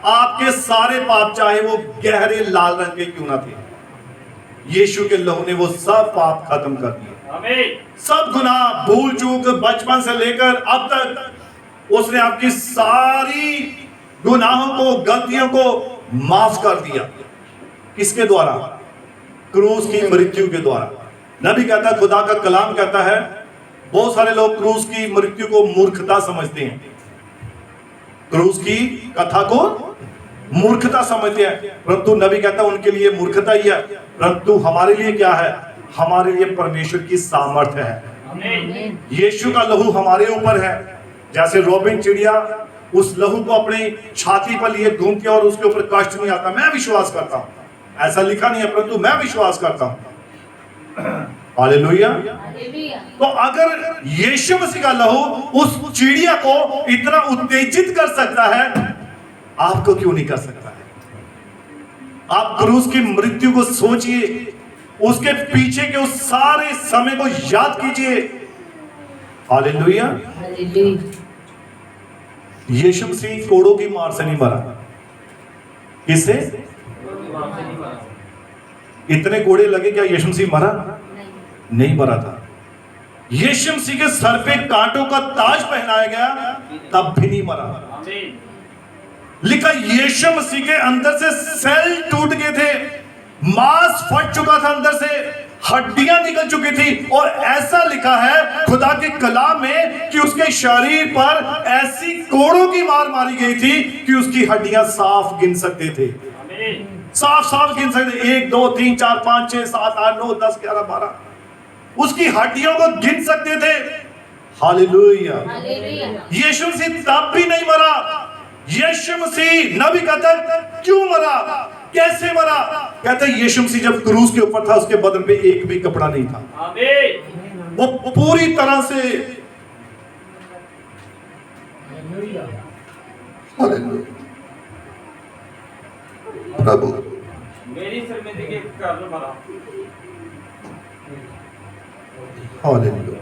आपके सारे पाप चाहे वो गहरे लाल रंग के क्यों ना थे, यीशु के लहू ने वो सब पाप खत्म कर दिए। सब गुनाह, भूल चूक, बचपन से लेकर अब तक उसने आपकी सारी गुनाहों को, गलतियों को माफ कर दिया। किसके द्वारा? क्रूस की मृत्यु के द्वारा। नबी कहता है, खुदा का कलाम कहता है, बहुत सारे लोग क्रूस की मृत्यु को मूर्खता समझते हैं, क्रूस की कथा को मूर्खता समझते हैं, परंतु नबी कहता है उनके लिए मूर्खता ही है, परंतु हमारे लिए क्या है? हमारे लिए परमेश्वर की सामर्थ्य है। यीशु का लहू हमारे ऊपर है। जैसे रॉबिन चिड़िया उस लहू को अपनी छाती पर लिए घूमती है और उसके ऊपर कष्ट नहीं आता, मैं विश्वास करता हूं। ऐसा लिखा नहीं है, परंतु मैं विश्वास करता हूं। हालेलुया। तो अगर यीशु मसीह का लहू उस चिड़िया को इतना उत्तेजित कर सकता है, आपको क्यों नहीं कर सकता है? आप क्रूस की मृत्यु को सोचिए, उसके पीछे के उस सारे समय को याद कीजिए। हालेलुया। यीशु मसीह कोड़ों की मार से नहीं मरा। किससे? इतने कोड़े लगे, क्या यीशु मसीह मरा? नहीं मरा था। यीशु मसीह के सर पे कांटों का ताज पहनाया गया, तब भी नहीं मरा। लिखा यीशु मसीह के अंदर से सेल टूट गए थे, मांस फट चुका था अंदर से, हड्डियां निकल चुकी थी, और ऐसा लिखा है खुदा के कलाम में कि उसके शरीर पर ऐसी कोड़ों की मार मारी गई थी कि उसकी हड्डियां साफ गिन सकते थे, साफ गिन सकते। 1 2 3 4 5 6 7 8 9 10 11 12 उसकी हड्डियों को गिन सकते थे। हालेलुया। यीशु मसीह तब भी नहीं मरा। यीशु मसीह, नबी कहता है क्यों मरा, कैसे मरा? कहते हैं यीशु मसीह जब क्रूस के ऊपर था, उसके बदन पे एक भी कपड़ा नहीं था। वो पूरी तरह से, प्रभु मेरी शर्मिंदगी के कारण मरा। Hallelujah.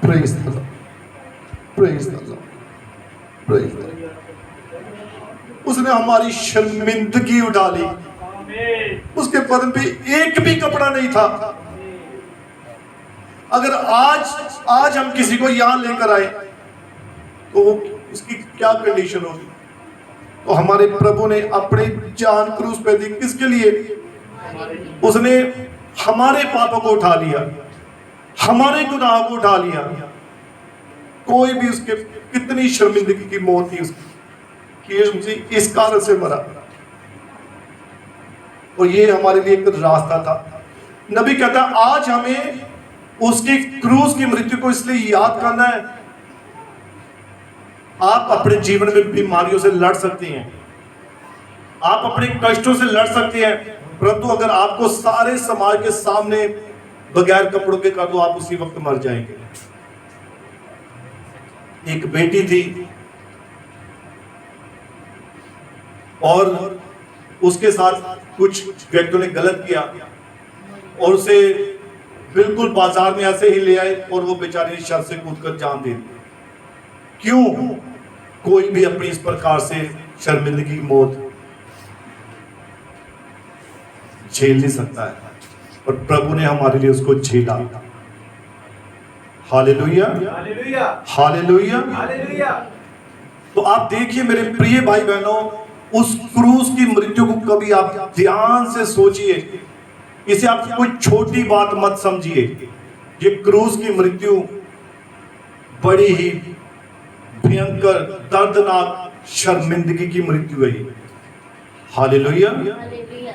Praise the Lord, praise the Lord, praise the Lord. उसने हमारी शर्मिंदगी उठा ली, उसके बदन पे एक भी कपड़ा नहीं था। अगर आज हम किसी को यहां लेकर आए तो उसकी क्या कंडीशन होगी? तो हमारे प्रभु ने अपनी जान क्रूस पे दी, किसके लिए? उसने हमारे पापों को उठा लिया, हमारे गुनाहों को उठा लिया। कोई भी उसके, कितनी शर्मिंदगी की मौत थी उसकी कि यीशु मसीह इस कारण से मरा, और ये हमारे लिए एक रास्ता था। नबी कहता है आज हमें उसकी क्रूस की मृत्यु को इसलिए याद करना है। आप अपने जीवन में बीमारियों से लड़ सकते हैं, आप अपने कष्टों से लड़ सकते हैं, परंतु अगर आपको सारे समाज के सामने बगैर कपड़ों के कर दो, आप उसी वक्त मर जाएंगे। एक बेटी थी और उसके साथ कुछ व्यक्तियों ने गलत किया और उसे बिल्कुल बाजार में ऐसे ही ले आए और वो बेचारी ने छत से कूदकर जान दे दी। क्यों? कोई भी अपनी इस प्रकार से शर्मिंदगी की मौत झेल नहीं सकता है, और प्रभु ने हमारे लिए उसको झेला। Hallelujah, hallelujah, hallelujah. तो आप देखिए मेरे प्रिय भाई बहनों, उस क्रूस की मृत्यु को कभी आप ध्यान से सोचिए, इसे आप कोई छोटी बात मत समझिए। ये क्रूस की मृत्यु बड़ी ही भयंकर दर्दनाक शर्मिंदगी की मृत्यु है। Hallelujah,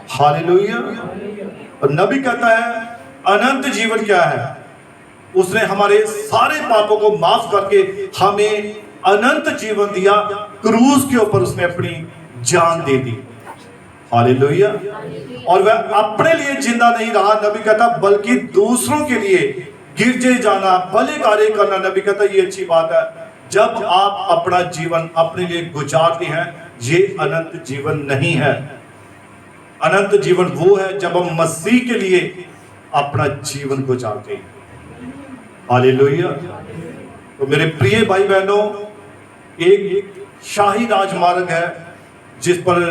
hallelujah. और नबी कहता है अनंत जीवन क्या है? उसने हमारे सारे पापों को माफ करके हमें अनंत जीवन दिया। क्रूस के ऊपर उसने अपनी जान दे दी। हालेलुया। और वह अपने लिए जिंदा नहीं रहा, नबी कहता, बल्कि दूसरों के लिए गिरजे जाना, भले कार्य करना। नबी कहता ये अच्छी बात है। जब आप अपना जीवन अपने लिए गुजारते हैं, ये अनंत जीवन नहीं है। अनंत जीवन वो है जब हम मसीह के लिए अपना जीवन गुजारते हैं। हालेलुया। तो मेरे प्रिय भाई बहनों, एक शाही राजमार्ग है जिस पर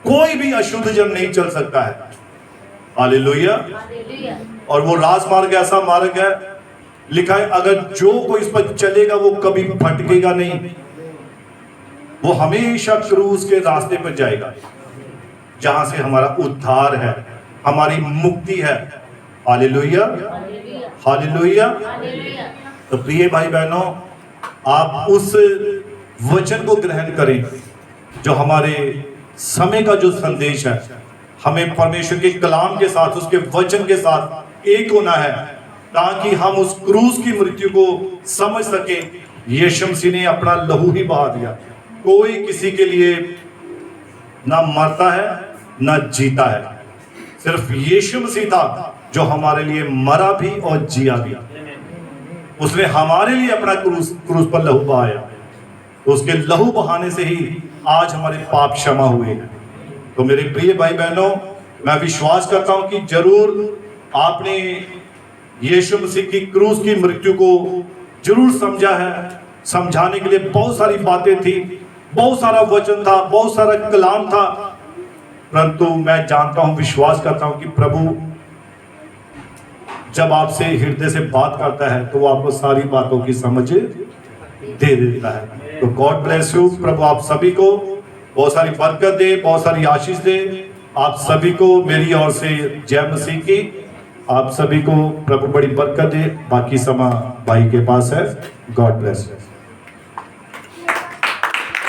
कोई भी अशुद्ध जन नहीं चल सकता है। हालेलुया। और वो राजमार्ग ऐसा मार्ग है, लिखा है अगर जो कोई इस पर चलेगा वो कभी भटकेगा नहीं, वो हमेशा क्रूस के रास्ते पर जाएगा जहां से हमारा उद्धार है, हमारी मुक्ति है। Hallelujah, hallelujah. तो प्रिय भाई बहनों, आप उस वचन को ग्रहण करें जो हमारे समय का जो संदेश है। हमें परमेश्वर के कलाम के साथ, उसके वचन के साथ एक होना है ताकि हम उस क्रूस की मृत्यु को समझ सके। यीशु मसीह ने अपना लहू ही बहा दिया। कोई किसी के लिए ना मरता है ना जीता है, सिर्फ यीशु मसीह था जो हमारे लिए मरा भी और जिया भी। उसने हमारे लिए अपना क्रूस पर लहू बहाया, तो उसके लहू बहाने से ही आज हमारे पाप क्षमा हुए हैं। तो मेरे प्रिय भाई बहनों, मैं विश्वास करता हूं कि जरूर आपने यीशु मसीह की क्रूस की मृत्यु को जरूर समझा है। समझाने के लिए बहुत सारी बातें थी, बहुत सारा वचन था, बहुत सारा कलाम था, परंतु मैं जानता हूं, विश्वास करता हूं कि प्रभु जब आपसे हृदय से बात करता है तो वो आपको सारी बातों की समझ दे देता है। तो गॉड ब्लेस यू। प्रभु आप सभी को बहुत सारी बरकत दे, बहुत सारी आशीष दे। आप सभी को मेरी ओर से जय मसीह की। आप सभी को प्रभु बड़ी बरकत दे। बाकी समय भाई के पास है। God bless you.